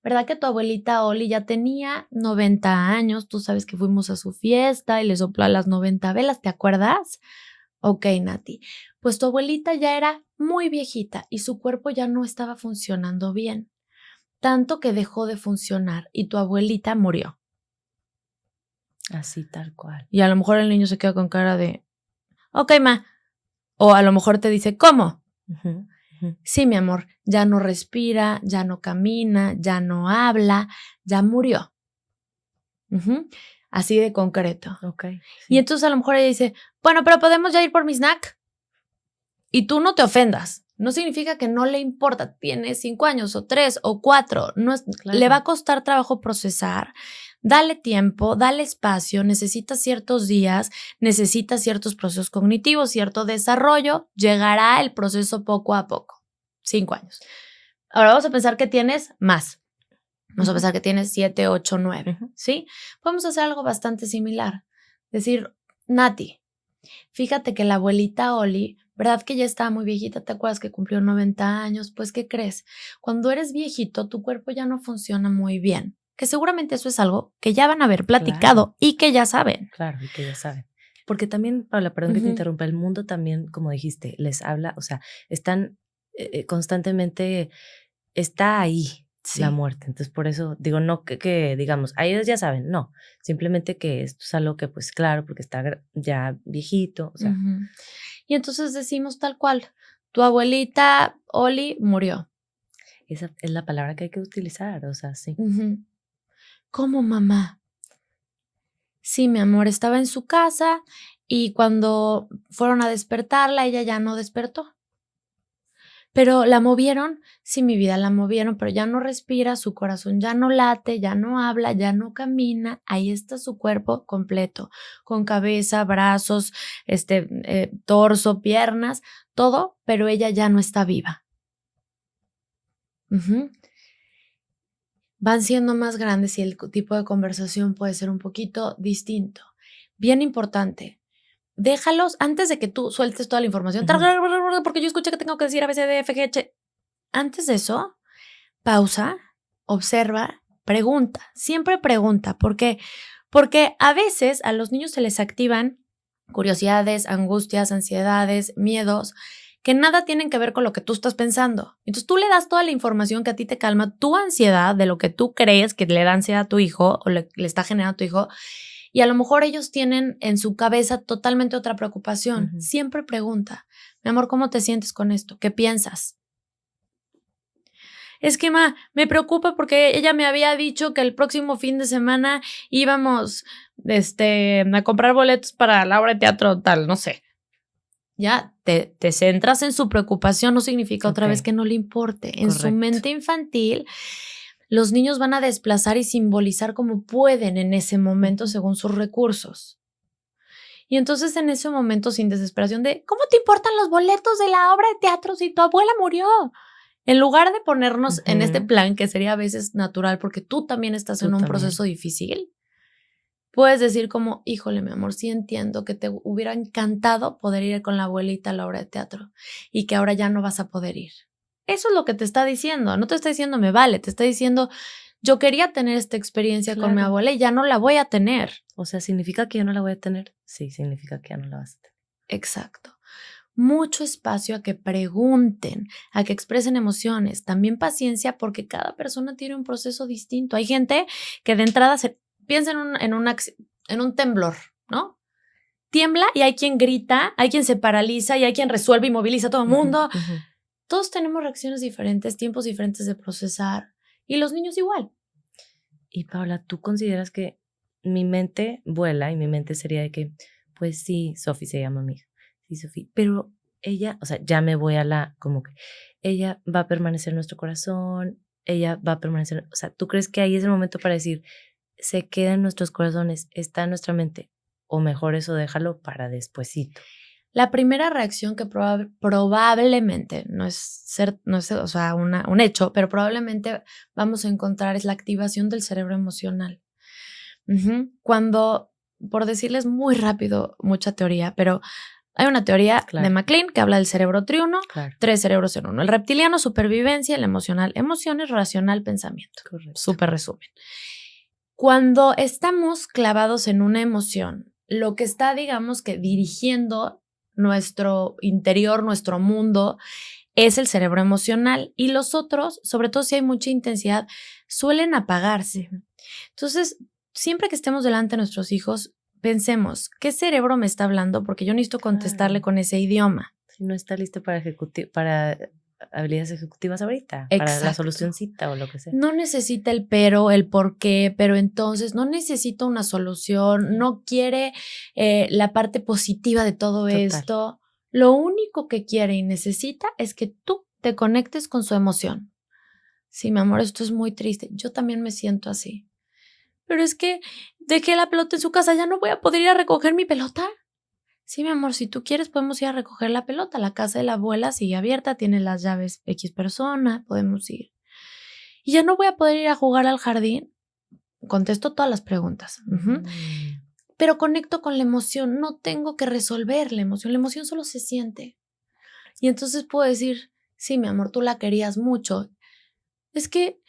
¿Verdad que tu abuelita Oli ya tenía 90 años? Tú sabes que fuimos a su fiesta y le sopló a las 90 velas, ¿te acuerdas? Ok, Nati. Pues tu abuelita ya era muy viejita y su cuerpo ya no estaba funcionando bien, tanto que dejó de funcionar y tu abuelita murió. Así, tal cual. Y a lo mejor el niño se queda con cara de: ok, ma. O a lo mejor te dice: ¿cómo? Sí, mi amor, ya no respira, ya no camina, ya no habla, ya murió. Así de concreto. Y entonces a lo mejor ella dice: bueno, pero ¿podemos ya ir por mi snack? Y tú no te ofendas. No significa que no le importa. Tiene 5 años o 3 o 4. No es, le va a costar trabajo procesar. Dale tiempo, dale espacio, necesita ciertos días, necesita ciertos procesos cognitivos, cierto desarrollo, llegará el proceso poco a poco. 5 años. Ahora vamos a pensar que tienes más. Vamos a pensar que tienes 7, 8, 9, ¿sí? Podemos hacer algo bastante similar. Decir: Nati, fíjate que la abuelita Oli, ¿verdad que ya estaba muy viejita? ¿Te acuerdas que cumplió 90 años? Pues, ¿qué crees? Cuando eres viejito, tu cuerpo ya no funciona muy bien. Que seguramente eso es algo que ya van a haber platicado y que ya saben. Claro, y que ya saben. Porque también, Paula, perdón que te interrumpa, el mundo también, como dijiste, les habla, o sea, están constantemente, está ahí la muerte. Entonces, por eso digo, no que digamos, ellos ya saben, no, simplemente que esto es algo que, pues claro, porque está ya viejito, o sea. Y entonces decimos tal cual: tu abuelita Oli murió. Esa es la palabra que hay que utilizar, o sea, sí. ¿Cómo, mamá? Sí, mi amor, estaba en su casa y cuando fueron a despertarla, ella ya no despertó. Pero la movieron, sí, mi vida, la movieron, pero ya no respira, su corazón ya no late, ya no habla, ya no camina. Ahí está su cuerpo completo, con cabeza, brazos, torso, piernas, todo, pero ella ya no está viva. Van siendo más grandes y el tipo de conversación puede ser un poquito distinto. Bien importante, déjalos antes de que tú sueltes toda la información, porque yo escuché que tengo que decir A, B, C, D, F, G, H. Antes de eso, pausa, observa, pregunta. Siempre pregunta. ¿Por qué? Porque a veces a los niños se les activan curiosidades, angustias, ansiedades, miedos, que nada tienen que ver con lo que tú estás pensando. Entonces tú le das toda la información que a ti te calma tu ansiedad de lo que tú crees que le da ansiedad a tu hijo o le está generando a tu hijo, y a lo mejor ellos tienen en su cabeza totalmente otra preocupación. Siempre pregunta: mi amor, ¿cómo te sientes con esto? ¿Qué piensas? Es que, ma, me preocupa porque ella me había dicho que el próximo fin de semana íbamos a comprar boletos para la obra de teatro tal, no sé. Ya te centras en su preocupación, no significa otra vez que no le importe. En su mente infantil, los niños van a desplazar y simbolizar como pueden en ese momento según sus recursos. Y entonces en ese momento, sin desesperación de ¿cómo te importan los boletos de la obra de teatro si tu abuela murió? En lugar de ponernos en este plan que sería a veces natural porque tú también estás en un proceso difícil, Puedes decir como, híjole, mi amor, sí entiendo que te hubiera encantado poder ir con la abuelita a la obra de teatro y que ahora ya no vas a poder ir. Eso es lo que te está diciendo. No te está diciendo me vale, te está diciendo yo quería tener esta experiencia con mi abuela y ya no la voy a tener. O sea, ¿significa que ya no la voy a tener? Sí, significa que ya no la vas a tener. Exacto. Mucho espacio a que pregunten, a que expresen emociones. También paciencia porque cada persona tiene un proceso distinto. Hay gente que de entrada piensa en un temblor, ¿no? Tiembla y hay quien grita, hay quien se paraliza y hay quien resuelve y moviliza a todo el mundo. Todos tenemos reacciones diferentes, tiempos diferentes de procesar y los niños igual. Y Paula, ¿tú consideras que mi mente vuela y mi mente sería de que, pues sí, Sofi se llama mi hija, sí, Sofi, pero ella, o sea, ya me voy a como que ella va a permanecer en nuestro corazón, ella va a permanecer, o sea, ¿tú crees que ahí es el momento para decir, se queda en nuestros corazones, está en nuestra mente, o mejor eso déjalo para despuesito? La primera reacción que probablemente no es o sea, un hecho, pero probablemente vamos a encontrar es la activación del cerebro emocional. Cuando, por decirles muy rápido, mucha teoría, pero hay una teoría de MacLean que habla del cerebro triuno, 3 cerebros en uno. El reptiliano, supervivencia, el emocional, emociones, racional, pensamiento. Correcto. Súper resumen. Cuando estamos clavados en una emoción, lo que está, digamos que dirigiendo nuestro interior, nuestro mundo, es el cerebro emocional y los otros, sobre todo si hay mucha intensidad, suelen apagarse. Entonces, siempre que estemos delante de nuestros hijos, pensemos, ¿qué cerebro me está hablando? Porque yo necesito contestarle con ese idioma. Si no está listo para habilidades ejecutivas ahorita, Exacto. Para la solucioncita o lo que sea. No necesita el pero, el por qué, pero entonces no necesita una solución, no quiere la parte positiva de todo esto. Lo único que quiere y necesita es que tú te conectes con su emoción. Sí, mi amor, esto es muy triste. Yo también me siento así. Pero es que dejé la pelota en su casa, ¿ya no voy a poder ir a recoger mi pelota? Sí, mi amor, si tú quieres podemos ir a recoger la pelota. La casa de la abuela sigue abierta, tiene las llaves X persona, podemos ir. ¿Y ya no voy a poder ir a jugar al jardín? Contesto todas las preguntas. Pero conecto con la emoción, no tengo que resolver la emoción solo se siente. Y entonces puedo decir, sí, mi amor, tú la querías mucho. Es que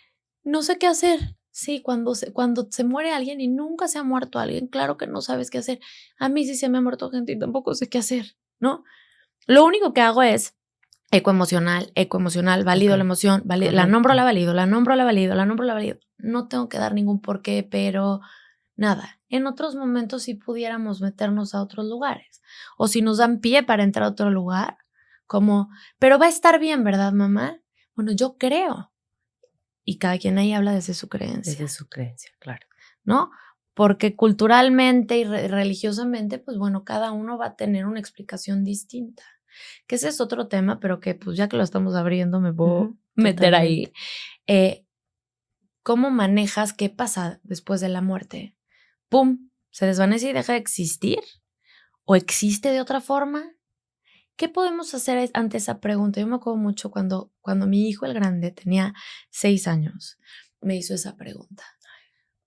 no sé qué hacer. Sí, cuando se muere alguien y nunca se ha muerto alguien, claro que no sabes qué hacer. A mí sí se me ha muerto gente y tampoco sé qué hacer, ¿no? Lo único que hago es ecoemocional, valido la emoción, la nombro, la valido, la nombro, la valido, la nombro, la valido. No tengo que dar ningún porqué, pero nada. En otros momentos sí pudiéramos meternos a otros lugares. O si nos dan pie para entrar a otro lugar, como, pero va a estar bien, ¿verdad, mamá? Bueno, yo creo. Y cada quien ahí habla desde su creencia. Desde su creencia, claro. ¿No? Porque culturalmente y religiosamente, pues bueno, cada uno va a tener una explicación distinta. Que ese es otro tema, pero que pues ya que lo estamos abriendo me puedo meter ahí. ¿Cómo manejas qué pasa después de la muerte? ¡Pum! ¿Se desvanece y deja de existir? ¿O existe de otra forma? ¿Qué podemos hacer ante esa pregunta? Yo me acuerdo mucho cuando mi hijo, el grande, tenía 6 años, me hizo esa pregunta.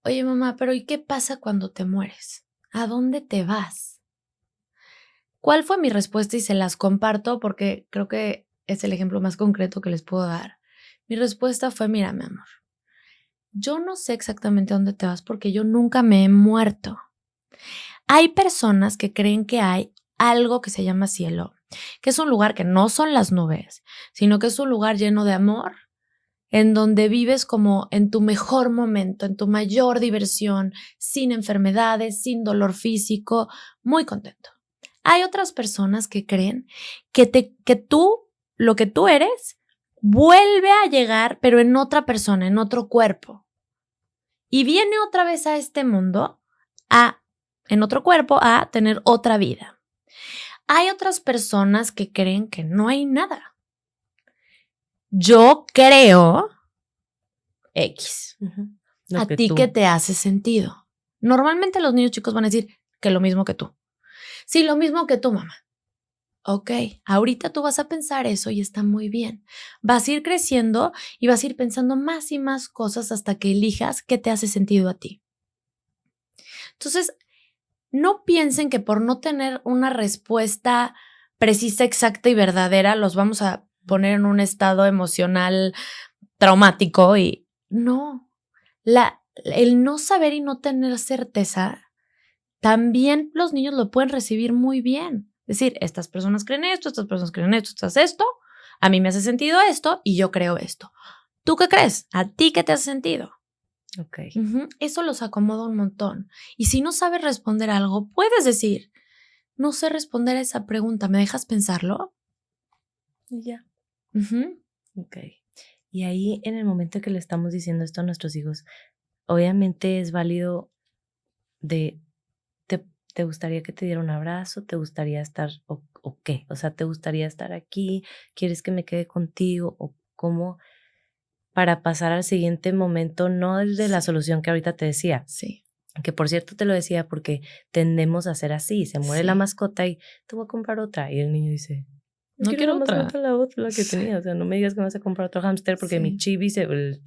Oye, mamá, pero ¿y qué pasa cuando te mueres? ¿A dónde te vas? ¿Cuál fue mi respuesta? Y se las comparto porque creo que es el ejemplo más concreto que les puedo dar. Mi respuesta fue, mira, mi amor, yo no sé exactamente a dónde te vas porque yo nunca me he muerto. Hay personas que creen que hay algo que se llama cielo, que es un lugar que no son las nubes, sino que es un lugar lleno de amor, en donde vives como en tu mejor momento, en tu mayor diversión, sin enfermedades, sin dolor físico, muy contento. Hay otras personas que creen que tú, lo que tú eres, vuelve a llegar, pero en otra persona, en otro cuerpo. Y viene otra vez a este mundo, en otro cuerpo, a tener otra vida. Hay otras personas que creen que no hay nada. Yo creo X. A ti que te hace sentido. Normalmente los niños chicos van a decir que lo mismo que tú. Sí, lo mismo que tú, mamá. Ok, ahorita tú vas a pensar eso y está muy bien. Vas a ir creciendo y vas a ir pensando más y más cosas hasta que elijas qué te hace sentido a ti. Entonces, no piensen que por no tener una respuesta precisa, exacta y verdadera, los vamos a poner en un estado emocional traumático y no. El no saber y no tener certeza, también los niños lo pueden recibir muy bien. Es decir, estas personas creen esto, estas personas creen esto, estas esto, a mí me hace sentido esto y yo creo esto. ¿Tú qué crees? ¿A ti qué te hace sentido? Ok. Eso los acomoda un montón. Y si no sabes responder algo, puedes decir, no sé responder a esa pregunta, ¿me dejas pensarlo? Y ya. Ujú. Ok. Y ahí, en el momento que le estamos diciendo esto a nuestros hijos, obviamente es válido de, ¿te gustaría que te diera un abrazo? ¿Te gustaría estar o qué? O sea, ¿te gustaría estar aquí? ¿Quieres que me quede contigo? ¿O cómo? Para pasar al siguiente momento, no el de la Sí. solución que ahorita te decía, Sí. que por cierto te lo decía porque tendemos a hacer así, se muere la Sí. mascota y te voy a comprar otra. Y el niño dice, No quiero quiero la otra. mascota, la otra, la que Sí. tenía. O sea, no me digas que me vas a comprar otro hámster porque mi Sí. chibi, el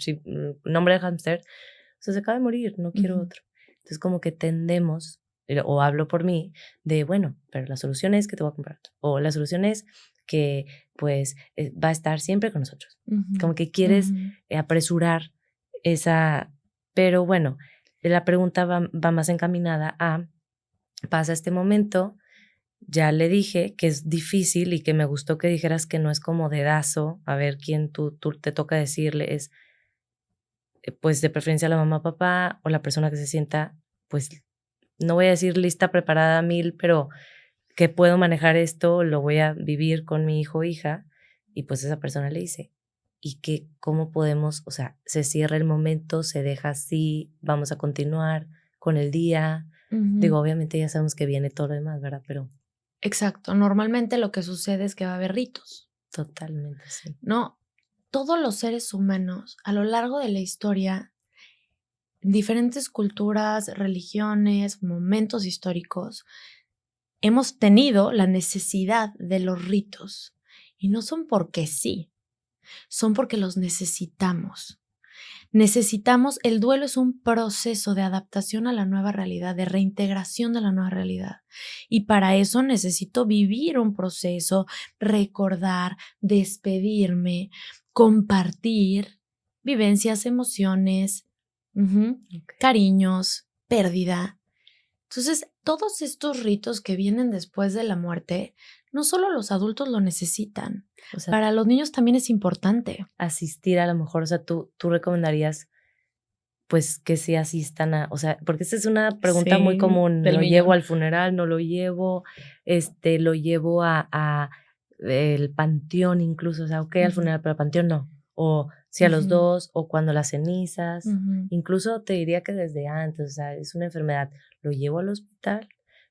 nombre del hámster, o sea, se acaba de morir, no quiero Ujú. otro. Entonces como que tendemos, o hablo por mí, de bueno, pero la solución es que te voy a comprar otro. O la solución es que pues va a estar siempre con nosotros. Ujú. Como que quieres Ujú. apresurar esa, pero bueno, la pregunta va más encaminada a, pasa este momento, ya le dije que es difícil y que me gustó que dijeras que no es como dedazo, a ver quién tú te toca decirle, es pues de preferencia la mamá, papá o la persona que se sienta, pues no voy a decir lista, preparada a 1000, pero que puedo manejar esto, lo voy a vivir con mi hijo o hija, y pues esa persona le dice, y que cómo podemos, o sea, se cierra el momento, se deja así, vamos a continuar con el día. Ujú. Digo, obviamente ya sabemos que viene todo lo demás, ¿verdad? Pero Exacto. Normalmente lo que sucede es que va a haber ritos, totalmente, sí. ¿no? Todos los seres humanos a lo largo de la historia, en diferentes culturas, religiones, momentos históricos, hemos tenido la necesidad de los ritos. Y no son porque sí, son porque los necesitamos. El duelo es un proceso de adaptación a la nueva realidad, de reintegración de la nueva realidad. Y para eso necesito vivir un proceso, recordar, despedirme, compartir vivencias, emociones, Okay. cariños, pérdida. Entonces, todos estos ritos que vienen después de la muerte, no solo los adultos lo necesitan, O sea, para los niños también es importante. asistir a lo mejor, o sea, tú recomendarías pues que sí asistan a, o sea, porque esta es una pregunta muy Sí, común, del ¿lo llevo millón. al funeral, no lo llevo? Lo llevo a el panteón incluso, o sea, okey, al Ujú, funeral, pero al panteón no, o sí a los ujú, 2 o cuando las cenizas, ujú. incluso te diría que desde antes, o sea, es una enfermedad, ¿lo llevo al hospital?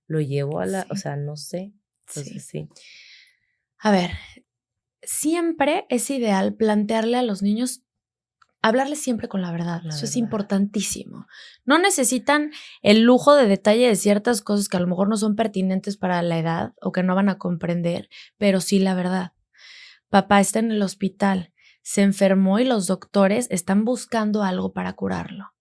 ¿Lo llevo a la? O Sí, sea, no sé, sí. entonces sí. A ver, siempre es ideal plantearle a los niños, hablarles siempre con la verdad. La Eso es verdad, importantísimo. No necesitan el lujo de detalle de ciertas cosas que a lo mejor no son pertinentes para la edad o que no van a comprender, pero sí la verdad. Papá está en el hospital, se enfermó y los doctores están buscando algo para curarlo.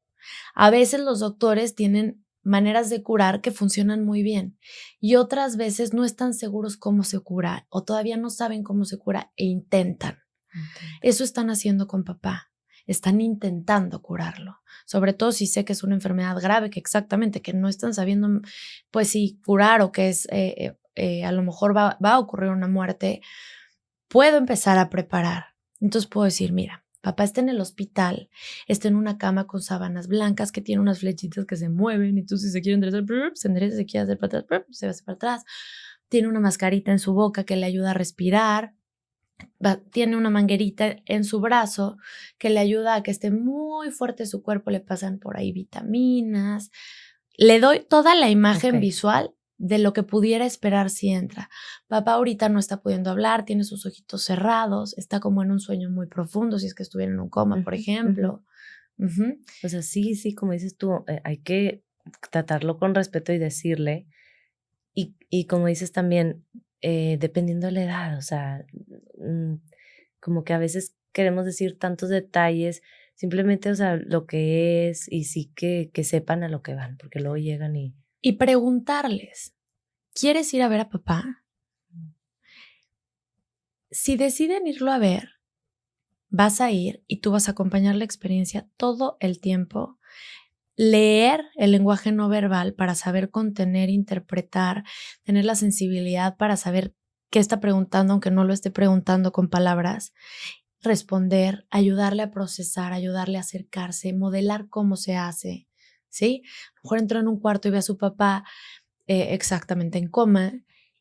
A veces los doctores tienen maneras de curar que funcionan muy bien y otras veces no están seguros cómo se cura o todavía no saben cómo se cura e intentan. entiendo. Eso están haciendo con papá. Están intentando curarlo, sobre todo si sé que es una enfermedad grave, que exactamente, que no están sabiendo, pues si curar o que es, a lo mejor va a ocurrir una muerte, puedo empezar a preparar. Entonces puedo decir, mira, papá está en el hospital, está en una cama con sábanas blancas que tiene unas flechitas que se mueven, y tú si se quiere enderezar, se endereza, si quiere hacer para atrás, se va a hacer para atrás. Tiene una mascarita en su boca que le ayuda a respirar. Tiene una manguerita en su brazo que le ayuda a que esté muy fuerte su cuerpo, le pasan por ahí vitaminas. Le doy toda la imagen Okey. visual de lo que pudiera esperar si entra. Papá ahorita no está pudiendo hablar, tiene sus ojitos cerrados, está como en un sueño muy profundo, si es que estuviera en un coma, por Ujú, ujú. ejemplo. Ujú. O sea, sí, sí, como dices tú, hay que tratarlo con respeto y decirle. Y como dices también, dependiendo de la edad, o sea, mm, como que a veces queremos decir tantos detalles simplemente, o sea, lo que es y sí que sepan a lo que van, porque luego llegan y... Y preguntarles, ¿quieres ir a ver a papá? Si deciden irlo a ver, vas a ir y tú vas a acompañar la experiencia todo el tiempo. Leer el lenguaje no verbal para saber contener, interpretar, tener la sensibilidad para saber qué está preguntando, aunque no lo esté preguntando con palabras. Responder, ayudarle a procesar, ayudarle a acercarse, modelar cómo se hace, ¿sí? A lo mejor entró en un cuarto y ve a su papá exactamente en coma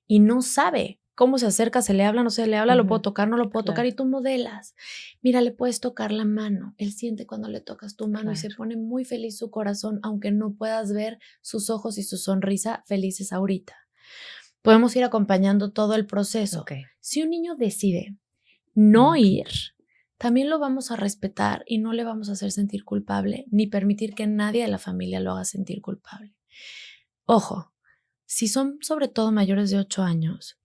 y no sabe cómo se acerca, se le habla, no se le habla, lo puedo tocar, no lo puedo tocar, y tú modelas. Mira, le puedes tocar la mano, él siente cuando le tocas tu mano y se pone muy feliz su corazón, aunque no puedas ver sus ojos y su sonrisa felices ahorita. Podemos ir acompañando todo el proceso. Si un niño decide no ir, también lo vamos a respetar y no le vamos a hacer sentir culpable, ni permitir que nadie de la familia lo haga sentir culpable. Ojo, si son sobre todo mayores de 8 años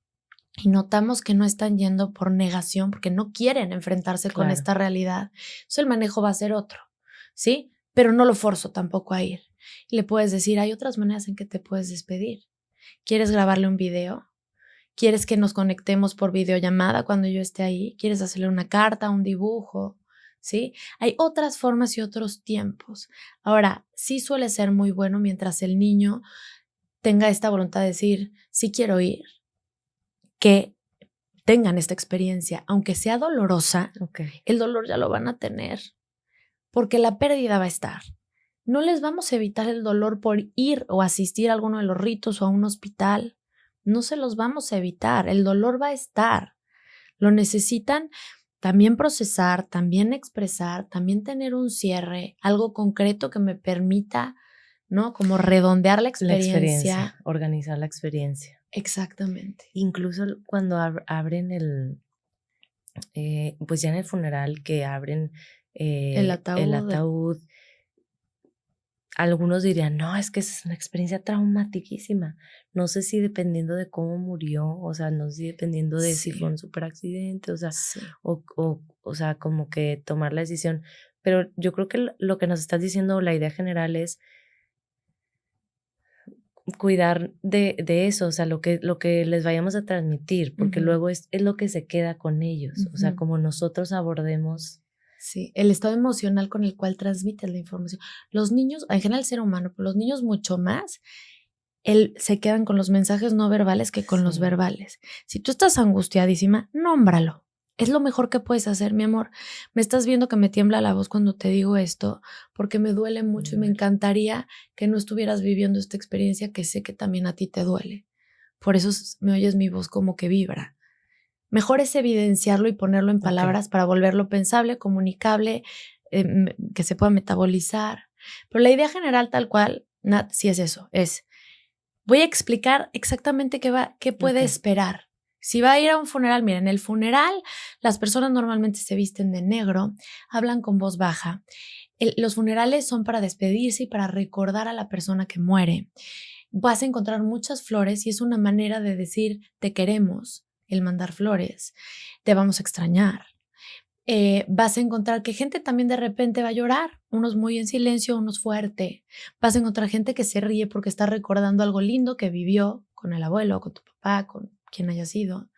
y notamos que no están yendo por negación, porque no quieren enfrentarse con esta realidad, entonces el manejo va a ser otro, ¿sí? Pero no lo forzo tampoco a ir. Y le puedes decir, hay otras maneras en que te puedes despedir. ¿Quieres grabarle un video? ¿Quieres que nos conectemos por videollamada cuando yo esté ahí? ¿Quieres hacerle una carta, un dibujo? ¿Sí? Hay otras formas y otros tiempos. Ahora, sí suele ser muy bueno mientras el niño tenga esta voluntad de decir, sí quiero ir, que tengan esta experiencia, aunque sea dolorosa, el dolor ya lo van a tener, porque la pérdida va a estar. No les vamos a evitar el dolor por ir o asistir a alguno de los ritos o a un hospital. No se los vamos a evitar, el dolor va a estar. Lo necesitan también procesar, también expresar, también tener un cierre, algo concreto que me permita, ¿no? Como redondear la experiencia. Organizar la experiencia. Exactamente. Incluso cuando abren pues ya en el funeral que abren el ataúd. Algunos dirían, no, es que es una experiencia traumaticísima. No sé si dependiendo de cómo murió, o sea, no sé si dependiendo de si fue un super accidente, o sea, o sea, como que tomar la decisión. Pero yo creo que lo que nos estás diciendo, la idea general es cuidar de eso, o sea, lo que les vayamos a transmitir, porque luego es lo que se queda con ellos, o sea, como nosotros abordemos. Sí, el estado emocional con el cual transmites la información. Los niños, en general el ser humano, pero los niños mucho más, se quedan con los mensajes no verbales que con los verbales. Si tú estás angustiadísima, nómbralo. Es lo mejor que puedes hacer, mi amor. Me estás viendo que me tiembla la voz cuando te digo esto, porque me duele mucho y me encantaría que no estuvieras viviendo esta experiencia que sé que también a ti te duele. Por eso me oyes mi voz como que vibra. Mejor es evidenciarlo y ponerlo en palabras para volverlo pensable, comunicable, que se pueda metabolizar. Pero la idea general tal cual, Nat, sí es eso, voy a explicar exactamente qué puede esperar. Si va a ir a un funeral, mira, en el funeral las personas normalmente se visten de negro, hablan con voz baja. Los funerales son para despedirse y para recordar a la persona que muere. Vas a encontrar muchas flores y es una manera de decir te queremos. El mandar flores, te vamos a extrañar. Vas a encontrar que gente también de repente va a llorar, unos muy en silencio, unos fuerte. Vas a encontrar gente que se ríe porque está recordando algo lindo que vivió con el abuelo, con tu papá, con quien haya sido.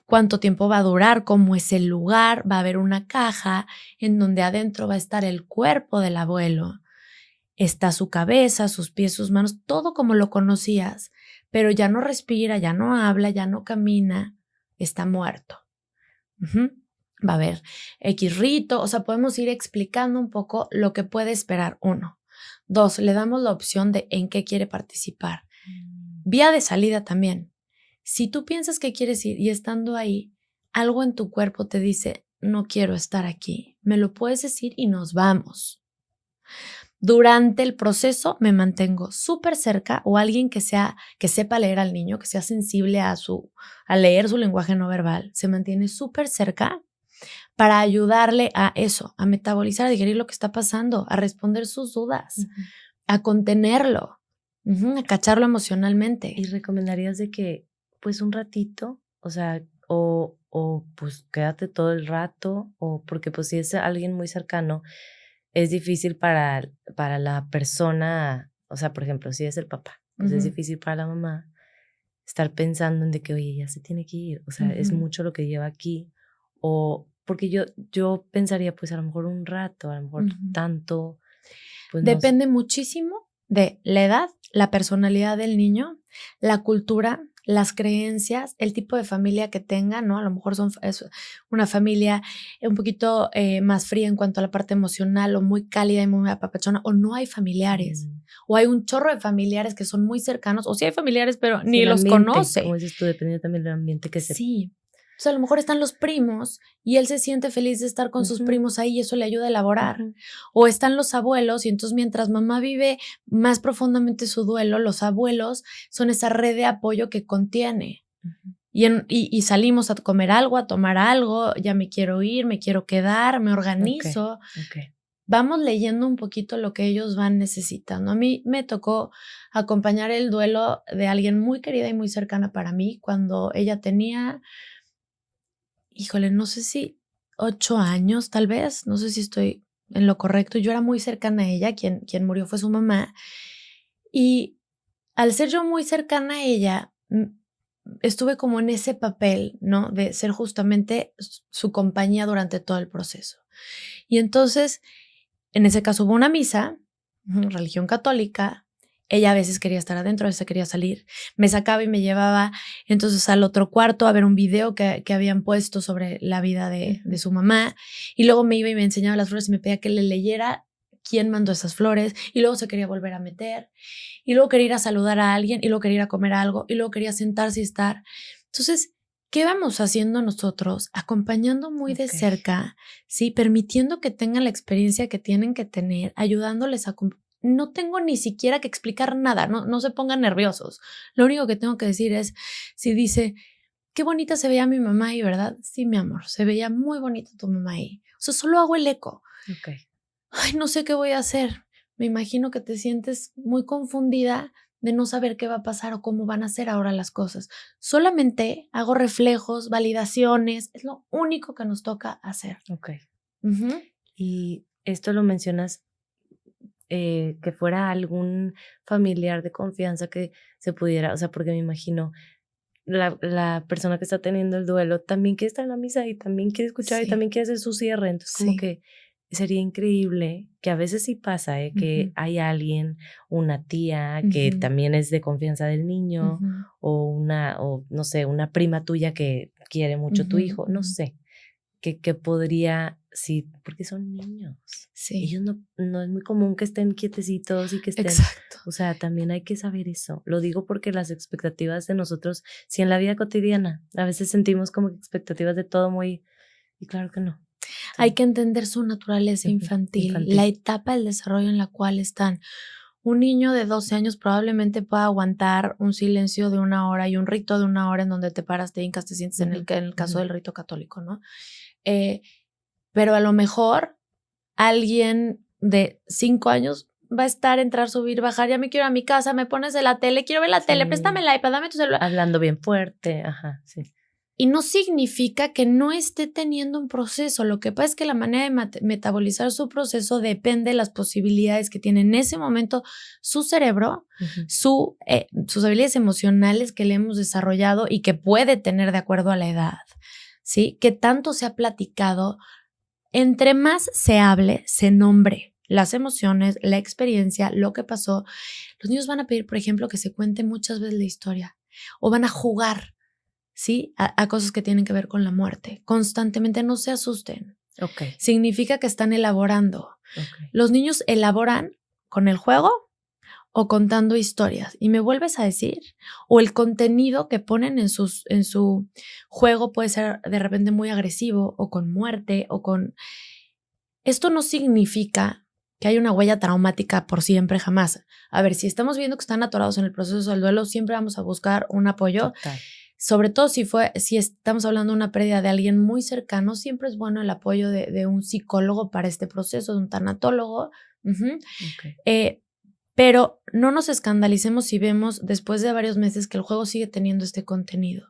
¿Cuánto tiempo va a durar? ¿Cómo es el lugar? Va a haber una caja en donde adentro va a estar el cuerpo del abuelo. Está su cabeza, sus pies, sus manos, todo como lo conocías, pero ya no respira, ya no habla, ya no camina, está muerto. Va a haber X rito, o sea, podemos ir explicando un poco lo que puede esperar. 1. 2, le damos la opción de en qué quiere participar. Vía de salida también. Si tú piensas que quieres ir y estando ahí, algo en tu cuerpo te dice, no quiero estar aquí, me lo puedes decir y nos vamos. Durante el proceso me mantengo súper cerca o alguien que sepa leer al niño, que sea sensible a leer su lenguaje no verbal, se mantiene súper cerca para ayudarle a eso, a metabolizar, a digerir lo que está pasando, a responder sus dudas, a contenerlo, a cacharlo emocionalmente. ¿Y recomendarías de que, pues un ratito, o sea, o o pues quédate todo el rato, o porque pues si es alguien muy cercano, es difícil para la persona, o sea, por ejemplo, si es el papá, pues es difícil para la mamá estar pensando en de que, oye, ya se tiene que ir, o sea, es mucho lo que lleva aquí, o porque yo pensaría, pues a lo mejor un rato, a lo mejor tanto, pues no sé. Depende muchísimo de la edad, la personalidad del niño, la cultura, las creencias, el tipo de familia que tenga, ¿no? A lo mejor es una familia un poquito más fría en cuanto a la parte emocional o muy cálida y muy apapachona, o no hay familiares, o hay un chorro de familiares que son muy cercanos, o sí hay familiares, pero Sí, ni el los ambiente, conoce. como dices tú, dependiendo también del ambiente que se... Sí. O sea, a lo mejor están los primos y él se siente feliz de estar con sus primos ahí y eso le ayuda a elaborar. O están los abuelos y entonces mientras mamá vive más profundamente su duelo, los abuelos son esa red de apoyo que contiene. Y salimos a comer algo, a tomar algo, ya me quiero ir, me quiero quedar, me organizo. Vamos leyendo un poquito lo que ellos van necesitando. A mí me tocó acompañar el duelo de alguien muy querida y muy cercana para mí cuando ella tenía... Híjole, no sé si 8 años, tal vez, no sé si estoy en lo correcto. Yo era muy cercana a ella, quien murió fue su mamá. Y al ser yo muy cercana a ella, estuve como en ese papel, ¿no? De ser justamente su compañía durante todo el proceso. Y entonces, en ese caso hubo una misa, religión católica. Ella a veces quería estar adentro, a veces quería salir. Me sacaba y me llevaba entonces al otro cuarto a ver un video que habían puesto sobre la vida de su mamá. Y luego me iba y me enseñaba las flores y me pedía que le leyera quién mandó esas flores. Y luego se quería volver a meter. Y luego quería ir a saludar a alguien. Y luego quería ir a comer algo. Y luego quería sentarse y estar. Entonces, ¿qué vamos haciendo nosotros? Acompañando muy de cerca, ¿sí? Permitiendo que tengan la experiencia que tienen que tener, ayudándoles a... No tengo ni siquiera que explicar nada, no se pongan nerviosos. Lo único que tengo que decir es, si dice, qué bonita se veía mi mamá ahí, ¿verdad? Sí, mi amor, se veía muy bonita tu mamá ahí. O sea, solo hago el eco. Ay, no sé qué voy a hacer. Me imagino que te sientes muy confundida de no saber qué va a pasar o cómo van a ser ahora las cosas. Solamente hago reflejos, validaciones, es lo único que nos toca hacer. Y esto lo mencionas, que fuera algún familiar de confianza que se pudiera, o sea, porque me imagino la persona que está teniendo el duelo también quiere estar en la misa y también quiere escuchar y también quiere hacer su cierre, entonces como que sería increíble, que a veces sí pasa, que hay alguien, una tía que también es de confianza del niño, o no sé, una prima tuya que quiere mucho tu hijo, no sé, que podría, sí, porque son niños. Ellos no es muy común que estén quietecitos y que estén... Exacto. O sea, también hay que saber eso. Lo digo porque las expectativas de nosotros, si en la vida cotidiana, a veces sentimos como expectativas de todo muy... Y claro que no. Hay que entender su naturaleza infantil, la etapa del desarrollo en la cual están. Un niño de 12 años probablemente pueda aguantar un silencio de 1 hora y un rito de 1 hora en donde te paras, te hincas, te sientes en el caso del rito católico, ¿no? Pero a lo mejor alguien de 5 años va a estar, entrar, subir, bajar, ya me quiero ir a mi casa, me pones de la tele, quiero ver la tele, préstame el iPad, dame tu celular. Hablando bien fuerte, sí. Y no significa que no esté teniendo un proceso. Lo que pasa es que la manera de metabolizar su proceso depende de las posibilidades que tiene en ese momento su cerebro, sus habilidades emocionales que le hemos desarrollado y que puede tener de acuerdo a la edad, ¿sí? Que tanto se ha platicado. Entre más se hable, se nombre las emociones, la experiencia, lo que pasó. Los niños van a pedir, por ejemplo, que se cuente muchas veces la historia o van a jugar, ¿sí? A cosas que tienen que ver con la muerte. Constantemente, no se asusten. Significa que están elaborando. Los niños elaboran con el juego o contando historias. Y me vuelves a decir, o el contenido que ponen en su juego puede ser de repente muy agresivo o con muerte o con... Esto no significa que haya una huella traumática por siempre, jamás. A ver, si estamos viendo que están atorados en el proceso del duelo, siempre vamos a buscar un apoyo. Total. Sobre todo si estamos hablando de una pérdida de alguien muy cercano, siempre es bueno el apoyo de un psicólogo para este proceso, de un tanatólogo. Pero no nos escandalicemos si vemos después de varios meses que el juego sigue teniendo este contenido.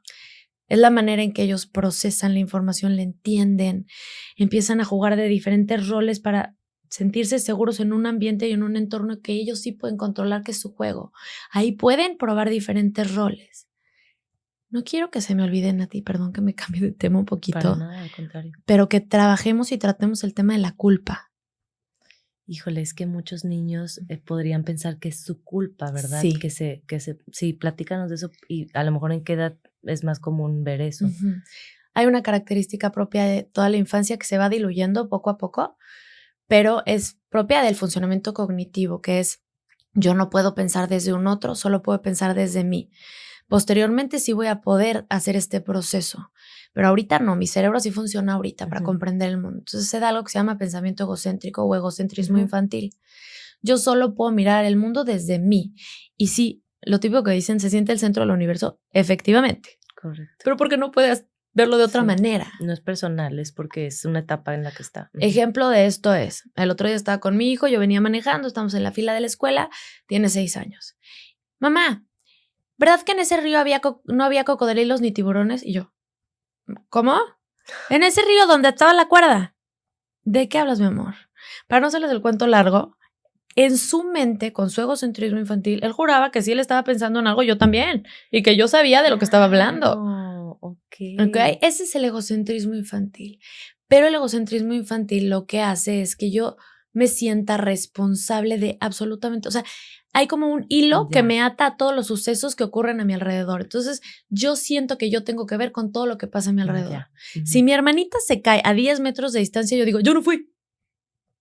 Es la manera en que ellos procesan la información, la entienden, empiezan a jugar de diferentes roles para sentirse seguros en un ambiente y en un entorno que ellos sí pueden controlar, que es su juego. Ahí pueden probar diferentes roles. No quiero que se me olviden a ti, perdón que me cambie de tema un poquito. Para nada, al contrario. Pero que trabajemos y tratemos el tema de la culpa. Híjole, es que muchos niños podrían pensar que es su culpa, ¿verdad? Sí. Sí, platícanos de eso y a lo mejor en qué edad es más común ver eso. Uh-huh. Hay una característica propia de toda la infancia que se va diluyendo poco a poco, pero es propia del funcionamiento cognitivo, que es yo no puedo pensar desde un otro, solo puedo pensar desde mí. Posteriormente sí voy a poder hacer este proceso, pero ahorita no, mi cerebro sí funciona ahorita para comprender el mundo. Entonces se da algo que se llama pensamiento egocéntrico o egocentrismo infantil. Yo solo puedo mirar el mundo desde mí. Y sí, lo típico que dicen, se siente el centro del universo, efectivamente. Correcto. Pero porque no puedes verlo de otra manera. No es personal, es porque es una etapa en la que está. Ejemplo de esto es, el otro día estaba con mi hijo, yo venía manejando, estamos en la fila de la escuela, tiene 6 años. Mamá, ¿verdad que en ese río no había cocodrilos ni tiburones? Y yo, ¿cómo? En ese río donde estaba la cuerda. ¿De qué hablas, mi amor? Para no hacerles el cuento largo, en su mente, con su egocentrismo infantil, él juraba que si él estaba pensando en algo, yo también, y que yo sabía de lo que estaba hablando. Okay. Ese es el egocentrismo infantil. Pero el egocentrismo infantil lo que hace es que yo me sienta responsable de absolutamente, o sea, hay como un hilo que me ata a todos los sucesos que ocurren a mi alrededor. Entonces, yo siento que yo tengo que ver con todo lo que pasa a mi alrededor. Si mi hermanita se cae a 10 metros de distancia, yo digo, yo no fui.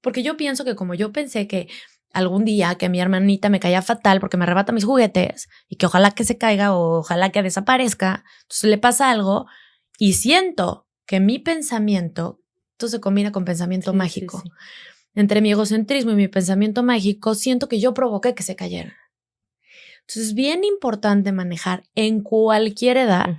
Porque yo pienso que como yo pensé que algún día que mi hermanita me caía fatal porque me arrebata mis juguetes y que ojalá que se caiga o ojalá que desaparezca, entonces le pasa algo y siento que mi pensamiento, esto se combina con pensamiento mágico. Sí. Entre mi egocentrismo y mi pensamiento mágico, siento que yo provoqué que se cayera. Entonces es bien importante manejar en cualquier edad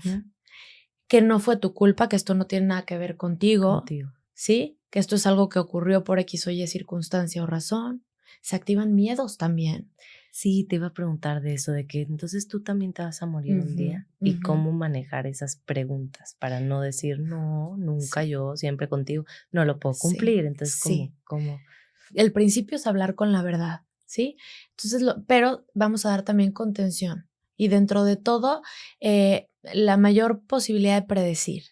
que no fue tu culpa, que esto no tiene nada que ver contigo. ¿Sí? Que esto es algo que ocurrió por X o Y circunstancia o razón. Se activan miedos también. Sí, te iba a preguntar de eso, de que entonces tú también te vas a morir un día. Y cómo manejar esas preguntas para no decir, no, nunca yo, siempre contigo, no lo puedo cumplir. Entonces, ¿cómo? El principio es hablar con la verdad, ¿sí? Entonces, pero vamos a dar también contención. Y dentro de todo, la mayor posibilidad de predecir.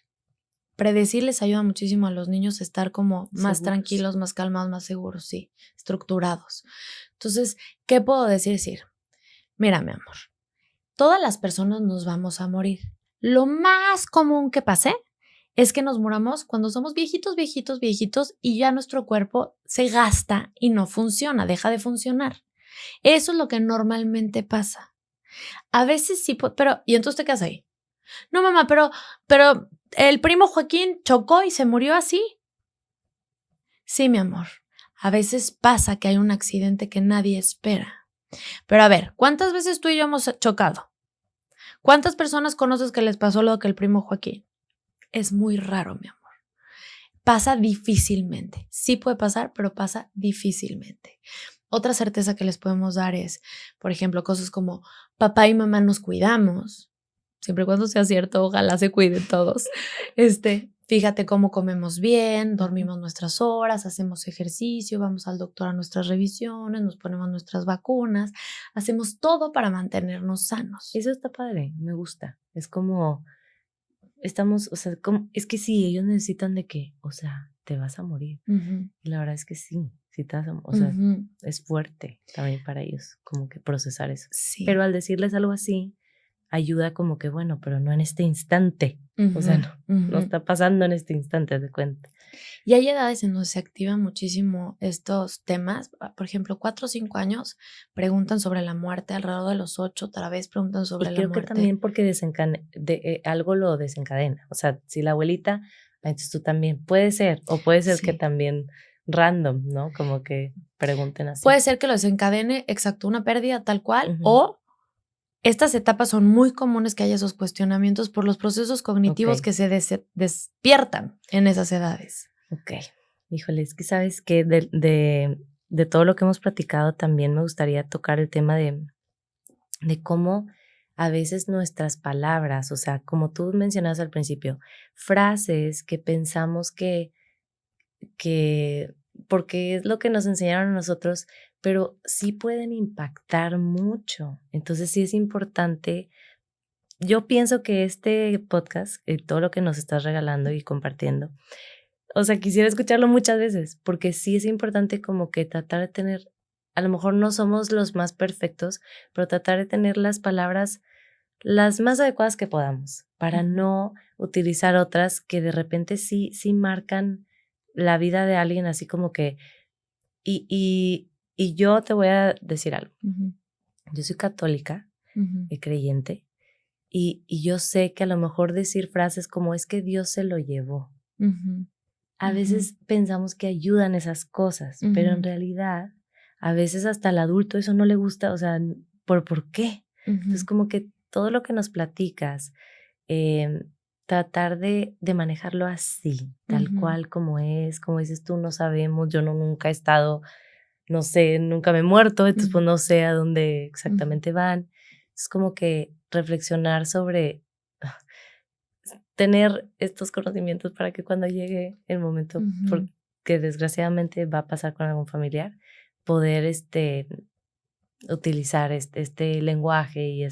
Predecir les ayuda muchísimo a los niños a estar como más tranquilos, más calmados, más seguros, sí, estructurados. Entonces, ¿qué puedo decir? Mira, mi amor, todas las personas nos vamos a morir. Lo más común que pase es que nos muramos cuando somos viejitos y ya nuestro cuerpo se gasta y no funciona, deja de funcionar. Eso es lo que normalmente pasa. A veces sí, pero ¿y entonces te quedas ahí? No, mamá, pero el primo Joaquín chocó y se murió así. Sí, mi amor. A veces pasa que hay un accidente que nadie espera. Pero a ver, ¿cuántas veces tú y yo hemos chocado? ¿Cuántas personas conoces que les pasó lo que el primo Joaquín? Es muy raro, mi amor. Pasa difícilmente. Sí puede pasar, pero pasa difícilmente. Otra certeza que les podemos dar es, por ejemplo, cosas como papá y mamá nos cuidamos. Siempre y cuando sea cierto, ojalá se cuiden todos. Fíjate cómo comemos bien, dormimos nuestras horas, hacemos ejercicio, vamos al doctor a nuestras revisiones, nos ponemos nuestras vacunas, hacemos todo para mantenernos sanos. Eso está padre, me gusta. Es como, es que sí, ellos necesitan de que, te vas a morir. Y la verdad es que sí te vas a morir. Es fuerte también para ellos, como que procesar eso. Sí. Pero al decirles algo así, ayuda como que, bueno, pero no en este instante. No está pasando en este instante, de cuenta. Y hay edades en donde se activan muchísimo estos temas. Por ejemplo, 4 o 5 años preguntan sobre la muerte, alrededor de los 8 otra vez preguntan sobre la muerte. Y creo que también porque algo lo desencadena. O sea, si la abuelita, entonces tú también. Puede ser, o puede ser que también random, ¿no? Como que pregunten así. Puede ser que lo desencadene, exacto, una pérdida tal cual, o estas etapas son muy comunes que haya esos cuestionamientos por los procesos cognitivos que se despiertan en esas edades. Ok. Híjole, es que sabes que de todo lo que hemos platicado también me gustaría tocar el tema de cómo a veces nuestras palabras, o sea, como tú mencionabas al principio, frases que pensamos que porque es lo que nos enseñaron a nosotros, pero sí pueden impactar mucho. Entonces sí es importante. Yo pienso que este podcast, todo lo que nos estás regalando y compartiendo, o sea, quisiera escucharlo muchas veces, porque sí es importante como que tratar de tener, a lo mejor no somos los más perfectos, pero tratar de tener las palabras las más adecuadas que podamos, para no utilizar otras que de repente sí marcan la vida de alguien, así como que, y yo te voy a decir algo. Yo soy católica y creyente, y yo sé que a lo mejor decir frases como es que Dios se lo llevó. A veces pensamos que ayudan esas cosas, pero en realidad a veces hasta al adulto eso no le gusta, o sea, ¿por qué? Entonces como que todo lo que nos platicas, tratar de manejarlo así, tal cual como es, como dices tú, no sabemos, yo nunca he estado, no sé, nunca me he muerto, entonces pues no sé a dónde exactamente van. Es como que reflexionar sobre tener estos conocimientos para que cuando llegue el momento, porque desgraciadamente va a pasar con algún familiar, poder utilizar este lenguaje y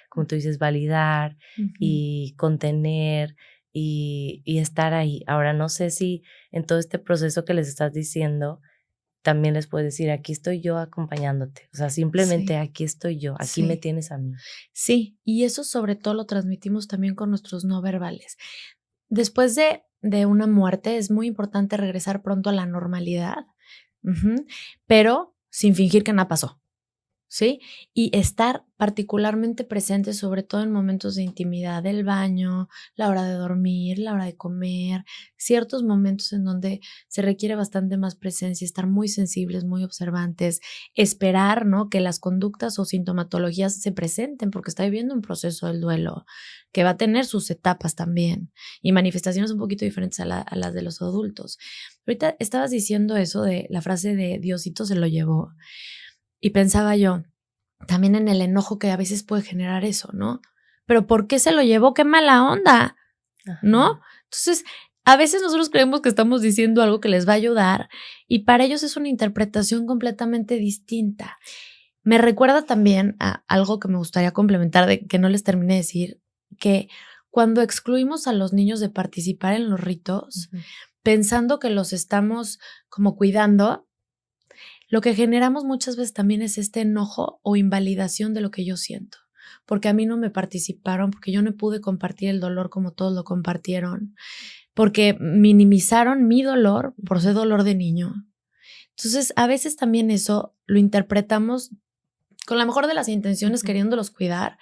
como tú dices, validar y contener y estar ahí. Ahora, no sé si en todo este proceso que les estás diciendo, también les puedes decir, aquí estoy yo acompañándote. O sea, simplemente aquí estoy yo, aquí me tienes a mí. Sí, y eso sobre todo lo transmitimos también con nuestros no verbales. Después de una muerte es muy importante regresar pronto a la normalidad, pero sin fingir que nada pasó. ¿Sí? Y estar particularmente presente, sobre todo en momentos de intimidad, el baño, la hora de dormir, la hora de comer, ciertos momentos en donde se requiere bastante más presencia, estar muy sensibles, muy observantes, esperar, ¿no? Que las conductas o sintomatologías se presenten porque está viviendo un proceso del duelo que va a tener sus etapas también y manifestaciones un poquito diferentes a las de los adultos. Ahorita estabas diciendo eso de la frase de Diosito se lo llevó. Y pensaba yo también en el enojo que a veces puede generar eso, ¿no? Pero ¿por qué se lo llevó? ¡Qué mala onda! ¿No? Entonces, a veces nosotros creemos que estamos diciendo algo que les va a ayudar y para ellos es una interpretación completamente distinta. Me recuerda también a algo que me gustaría complementar, de que no les terminé de decir, que cuando excluimos a los niños de participar en los ritos, pensando que los estamos como cuidando, lo que generamos muchas veces también es este enojo o invalidación de lo que yo siento, porque a mí no me participaron, porque yo no pude compartir el dolor como todos lo compartieron, porque minimizaron mi dolor por ser dolor de niño. Entonces, a veces también eso lo interpretamos con la mejor de las intenciones, queriéndolos cuidar,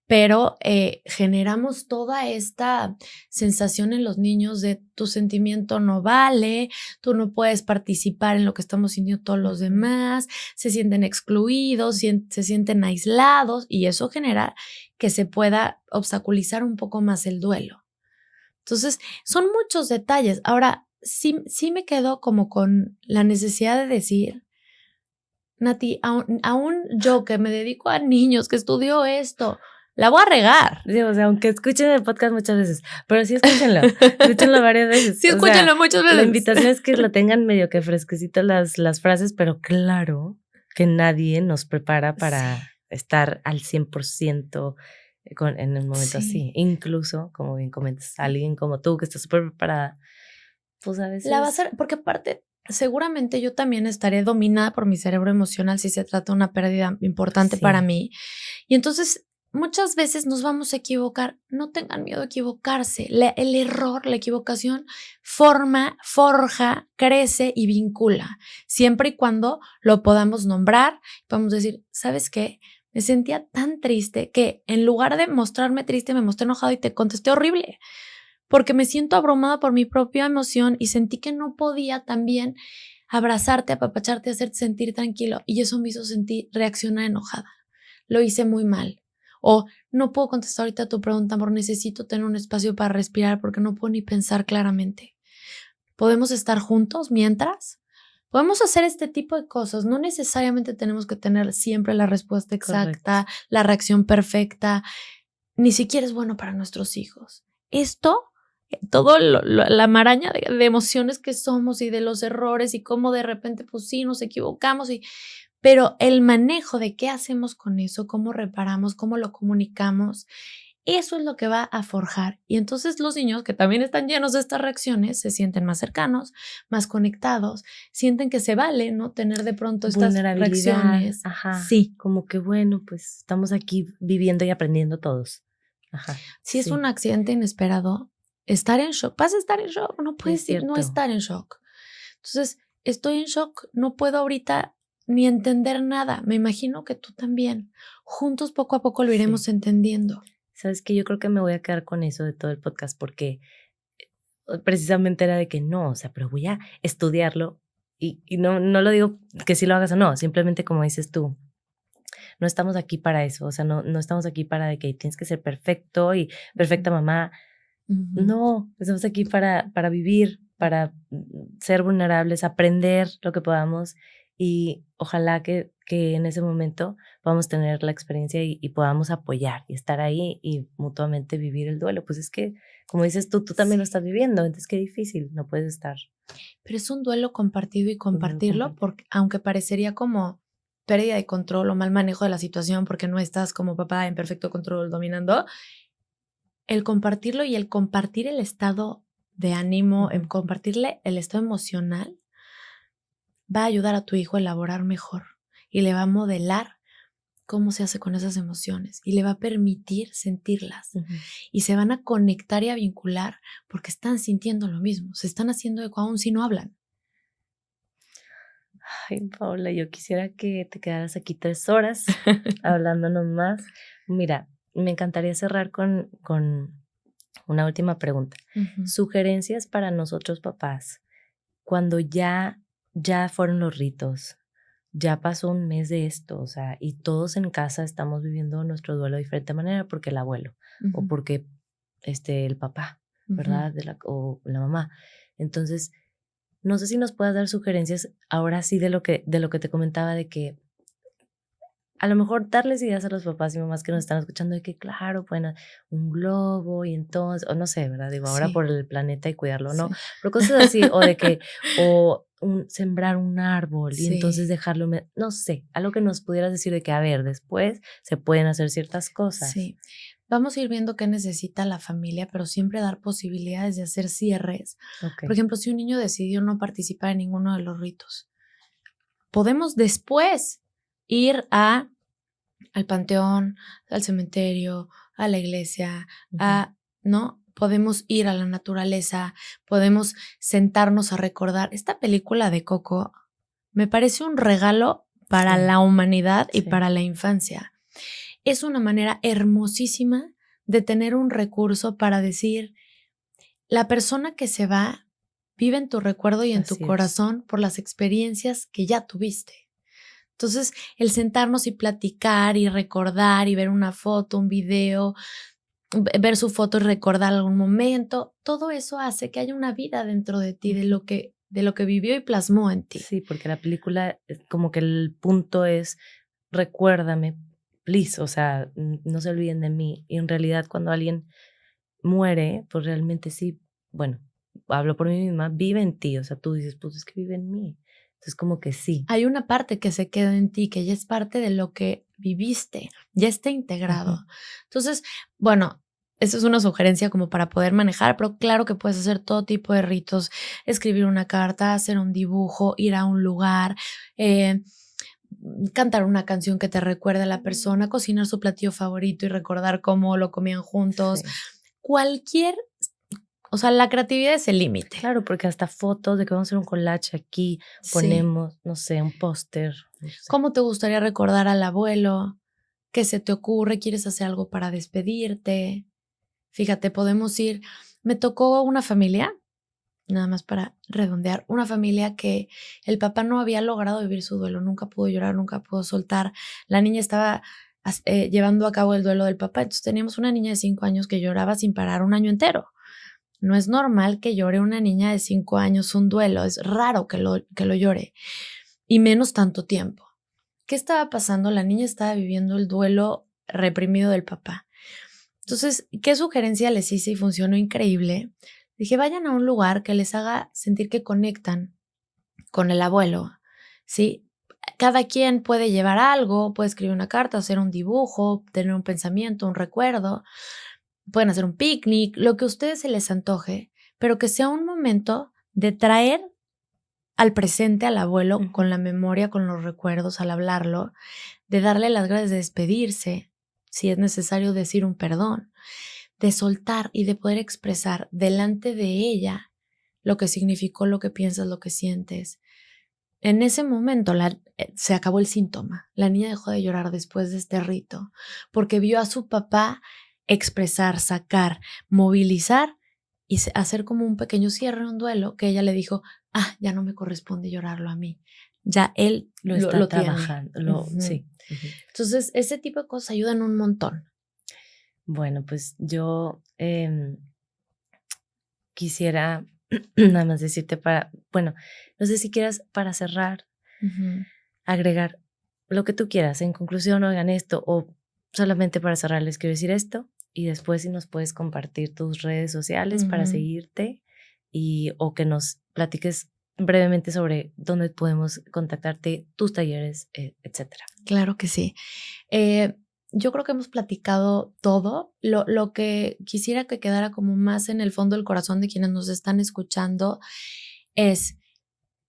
pero generamos toda esta sensación en los niños de tu sentimiento no vale, tú no puedes participar en lo que estamos sintiendo todos los demás, se sienten excluidos, se sienten aislados y eso genera que se pueda obstaculizar un poco más el duelo. Entonces, son muchos detalles. Ahora, sí me quedo como con la necesidad de decir, Nati, aún yo que me dedico a niños, que estudio esto, la voy a regar. Sí, o sea, aunque escuchen el podcast muchas veces, pero sí escúchenlo varias veces. Sí, escúchenlo muchas veces. La invitación es que lo tengan medio que fresquecitas las frases, pero claro que nadie nos prepara para estar al 100% en un momento así. Incluso, como bien comentas, alguien como tú que está súper preparada, pues a veces... La va a hacer, porque aparte, seguramente yo también estaré dominada por mi cerebro emocional si se trata de una pérdida importante para mí. Y entonces muchas veces nos vamos a equivocar. No tengan miedo a equivocarse. El error, la equivocación forja, crece y vincula. Siempre y cuando lo podamos nombrar, podemos decir, ¿sabes qué? Me sentía tan triste que en lugar de mostrarme triste, me mostré enojado y te contesté horrible. Porque me siento abrumada por mi propia emoción y sentí que no podía también abrazarte, apapacharte, hacerte sentir tranquilo. Y eso me hizo reaccionar enojada. Lo hice muy mal. O no puedo contestar ahorita a tu pregunta, amor, necesito tener un espacio para respirar porque no puedo ni pensar claramente. ¿Podemos estar juntos mientras? Podemos hacer este tipo de cosas. No necesariamente tenemos que tener siempre la respuesta exacta, Correcto. la reacción perfecta. Ni siquiera es bueno para nuestros hijos. Esto, la maraña de emociones que somos y de los errores y cómo de repente, pues sí, nos equivocamos. Pero el manejo de qué hacemos con eso, cómo reparamos, cómo lo comunicamos, eso es lo que va a forjar. Y entonces los niños que también están llenos de estas reacciones se sienten más cercanos, más conectados, sienten que se vale, ¿no? Tener de pronto estas Vulnerabilidad, reacciones. ajá, Sí. como que bueno, pues estamos aquí viviendo y aprendiendo todos. Ajá. Si es un accidente inesperado, estar en shock, vas a estar en shock, no puedes no estar en shock. Entonces, estoy en shock, no puedo ahorita ni entender nada. Me imagino que tú también. Juntos poco a poco lo iremos entendiendo. Sabes que yo creo que me voy a quedar con eso de todo el podcast porque precisamente era de que no, o sea, pero voy a estudiarlo y no lo digo que sí lo hagas o no, simplemente como dices tú, no estamos aquí para eso, o sea, no estamos aquí para de que tienes que ser perfecto y perfecta mamá. No, estamos aquí para vivir, para ser vulnerables, aprender lo que podamos y ojalá que en ese momento podamos tener la experiencia y podamos apoyar y estar ahí y mutuamente vivir el duelo. Pues es que, como dices tú también lo estás viviendo, entonces qué difícil, no puedes estar. Pero es un duelo compartido y compartirlo, porque aunque parecería como pérdida de control o mal manejo de la situación porque no estás como papá en perfecto control dominando, el compartirlo y el compartir el estado de ánimo, el compartirle el estado emocional, va a ayudar a tu hijo a elaborar mejor y le va a modelar cómo se hace con esas emociones y le va a permitir sentirlas y se van a conectar y a vincular porque están sintiendo lo mismo, se están haciendo eco aún si no hablan. Ay, Paula, yo quisiera que te quedaras aquí 3 horas hablándonos más. Mira, me encantaría cerrar con una última pregunta. Sugerencias para nosotros papás, cuando ya fueron los ritos, ya pasó un mes de esto, o sea, y todos en casa estamos viviendo nuestro duelo de diferente manera porque el abuelo o porque el papá, ¿verdad? O la mamá. Entonces, no sé si nos puedas dar sugerencias ahora sí de lo que te comentaba, de que a lo mejor darles ideas a los papás y mamás que nos están escuchando de que, claro, bueno, un globo y entonces, o no sé, ¿verdad? Digo, ahora por el planeta y cuidarlo, ¿no? Pero cosas así, o de que, sembrar un árbol y entonces dejarlo, no sé, algo que nos pudieras decir de que, a ver, después se pueden hacer ciertas cosas. Sí. Vamos a ir viendo qué necesita la familia, pero siempre dar posibilidades de hacer cierres. Okay. Por ejemplo, si un niño decidió no participar en ninguno de los ritos, podemos después ir al panteón, al cementerio, a la iglesia, ¿no? Podemos ir a la naturaleza, podemos sentarnos a recordar. Esta película de Coco me parece un regalo para la humanidad y para la infancia. Es una manera hermosísima de tener un recurso para decir, la persona que se va vive en tu recuerdo y en tu corazón por las experiencias que ya tuviste. Entonces, el sentarnos y platicar y recordar y ver una foto, un video, ver su foto y recordar algún momento, todo eso hace que haya una vida dentro de ti, de lo que vivió y plasmó en ti. Sí, porque la película, como que el punto es, recuérdame, please, o sea, no se olviden de mí. Y en realidad cuando alguien muere, pues realmente sí, bueno, hablo por mí misma, vive en ti, o sea, tú dices, pues es que vive en mí. Entonces como que sí. Hay una parte que se queda en ti, que ya es parte de lo que viviste, ya está integrado. Entonces, bueno, eso es una sugerencia como para poder manejar, pero claro que puedes hacer todo tipo de ritos, escribir una carta, hacer un dibujo, ir a un lugar, cantar una canción que te recuerde a la persona, cocinar su platillo favorito y recordar cómo lo comían juntos. Cualquier, o sea, la creatividad es el límite. Claro, porque hasta fotos de que vamos a hacer un collage aquí, ponemos, no sé, un póster. No sé. ¿Cómo te gustaría recordar al abuelo? ¿Qué se te ocurre? ¿Quieres hacer algo para despedirte? Fíjate, podemos ir. Me tocó una familia, nada más para redondear, una familia que el papá no había logrado vivir su duelo, nunca pudo llorar, nunca pudo soltar. La niña estaba llevando a cabo el duelo del papá, entonces teníamos una niña de 5 años que lloraba sin parar un año entero. No es normal que llore una niña de 5 años un duelo, es raro que lo llore, y menos tanto tiempo. ¿Qué estaba pasando? La niña estaba viviendo el duelo reprimido del papá. Entonces, ¿qué sugerencia les hice y funcionó increíble? Dije, vayan a un lugar que les haga sentir que conectan con el abuelo, ¿sí? Cada quien puede llevar algo, puede escribir una carta, hacer un dibujo, tener un pensamiento, un recuerdo, pueden hacer un picnic, lo que a ustedes se les antoje, pero que sea un momento de traer al presente al abuelo con la memoria, con los recuerdos, al hablarlo, de darle las gracias, de despedirse, si es necesario decir un perdón, de soltar y de poder expresar delante de ella lo que significó, lo que piensas, lo que sientes. En ese momento se acabó el síntoma. La niña dejó de llorar después de este rito porque vio a su papá expresar, sacar, movilizar y hacer como un pequeño cierre, un duelo, que ella le dijo, ya no me corresponde llorarlo a mí. Ya él lo está trabajando. Sí. Entonces, ese tipo de cosas ayudan un montón. Bueno, pues yo quisiera nada más decirte no sé si quieras para cerrar, agregar lo que tú quieras. En conclusión, oigan esto, o solamente para cerrar les quiero decir esto, y después si nos puedes compartir tus redes sociales para seguirte o que nos platiques brevemente sobre dónde podemos contactarte, tus talleres, etcétera. Claro que sí. Yo creo que hemos platicado todo. Lo que quisiera que quedara como más en el fondo del corazón de quienes nos están escuchando es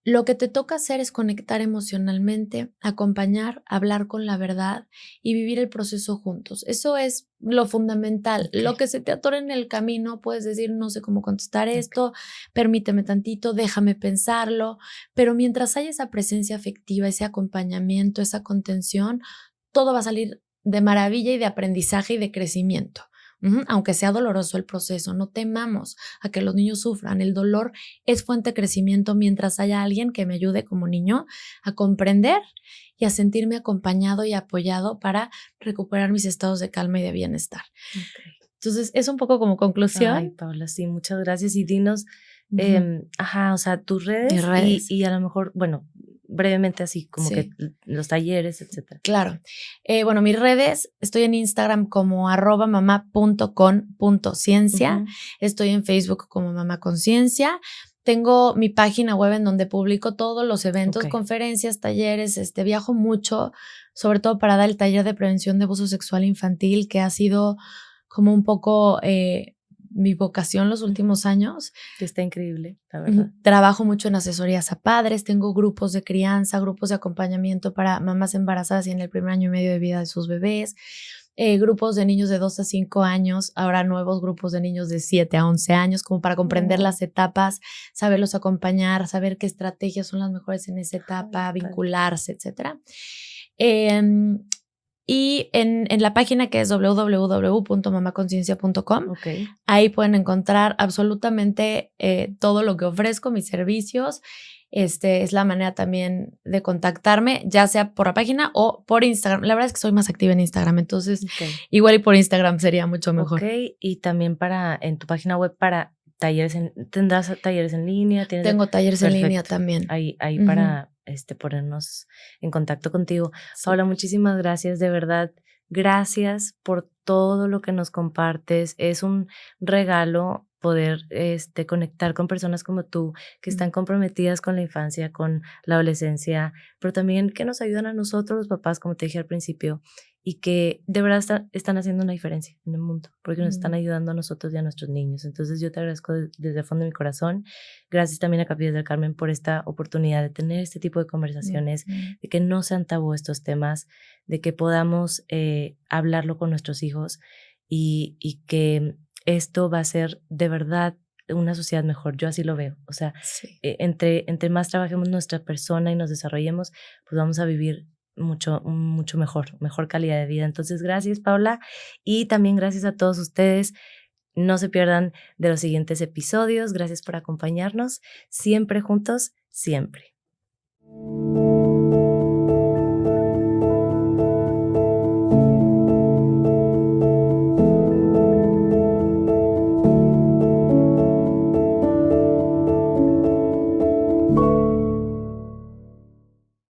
lo que te toca hacer es conectar emocionalmente, acompañar, hablar con la verdad y vivir el proceso juntos. Eso es lo fundamental. Okay. Lo que se te atore en el camino, puedes decir, no sé cómo contestar esto, permíteme tantito, déjame pensarlo, pero mientras haya esa presencia afectiva, ese acompañamiento, esa contención, todo va a salir de maravilla y de aprendizaje y de crecimiento. Aunque sea doloroso el proceso, no temamos a que los niños sufran. El dolor es fuente de crecimiento mientras haya alguien que me ayude como niño a comprender y a sentirme acompañado y apoyado para recuperar mis estados de calma y de bienestar. Okay. Entonces, es un poco como conclusión. Ay, Paula, sí, muchas gracias. Y dinos, o sea, tus redes. Y a lo mejor, bueno, brevemente así, como que los talleres, etcétera. Claro. Bueno, mis redes, estoy en Instagram como @mamá.con.ciencia. Estoy en Facebook como Mamá Conciencia. Tengo mi página web en donde publico todos los eventos, conferencias, talleres. Viajo mucho, sobre todo para dar el taller de prevención de abuso sexual infantil, que ha sido como un poco mi vocación los últimos años. Que está increíble, la verdad. Trabajo mucho en asesorías a padres, tengo grupos de crianza, grupos de acompañamiento para mamás embarazadas y en el primer año y medio de vida de sus bebés, grupos de niños de 2 a 5 años, ahora nuevos grupos de niños de 7 a 11 años, como para comprender las etapas, saberlos acompañar, saber qué estrategias son las mejores en esa etapa, vincularse, etcétera. Y en la página que es www.mamaconciencia.com, ahí pueden encontrar absolutamente todo lo que ofrezco, mis servicios. Es la manera también de contactarme, ya sea por la página o por Instagram. La verdad es que soy más activa en Instagram, entonces igual y por Instagram sería mucho mejor. Y también en tu página web para talleres, ¿tendrás talleres en línea? Tengo talleres en línea también. Ahí para ponernos en contacto contigo. Sí. Paula, muchísimas gracias, de verdad. Gracias por todo lo que nos compartes. Es un regalo poder conectar con personas como tú que están comprometidas con la infancia, con la adolescencia, pero también que nos ayudan a nosotros, los papás, como te dije al principio, y que de verdad están haciendo una diferencia en el mundo, porque nos están ayudando a nosotros y a nuestros niños. Entonces yo te agradezco desde el fondo de mi corazón. Gracias también a Capillas del Carmen por esta oportunidad de tener este tipo de conversaciones, de que no sean tabú estos temas, de que podamos hablarlo con nuestros hijos y que esto va a ser de verdad una sociedad mejor. Yo así lo veo. O sea, entre más trabajemos nuestra persona y nos desarrollemos, pues vamos a vivir mucho mejor calidad de vida. Entonces, gracias, Paula, y también gracias a todos ustedes. No se pierdan de los siguientes episodios. Gracias por acompañarnos. Siempre juntos, siempre.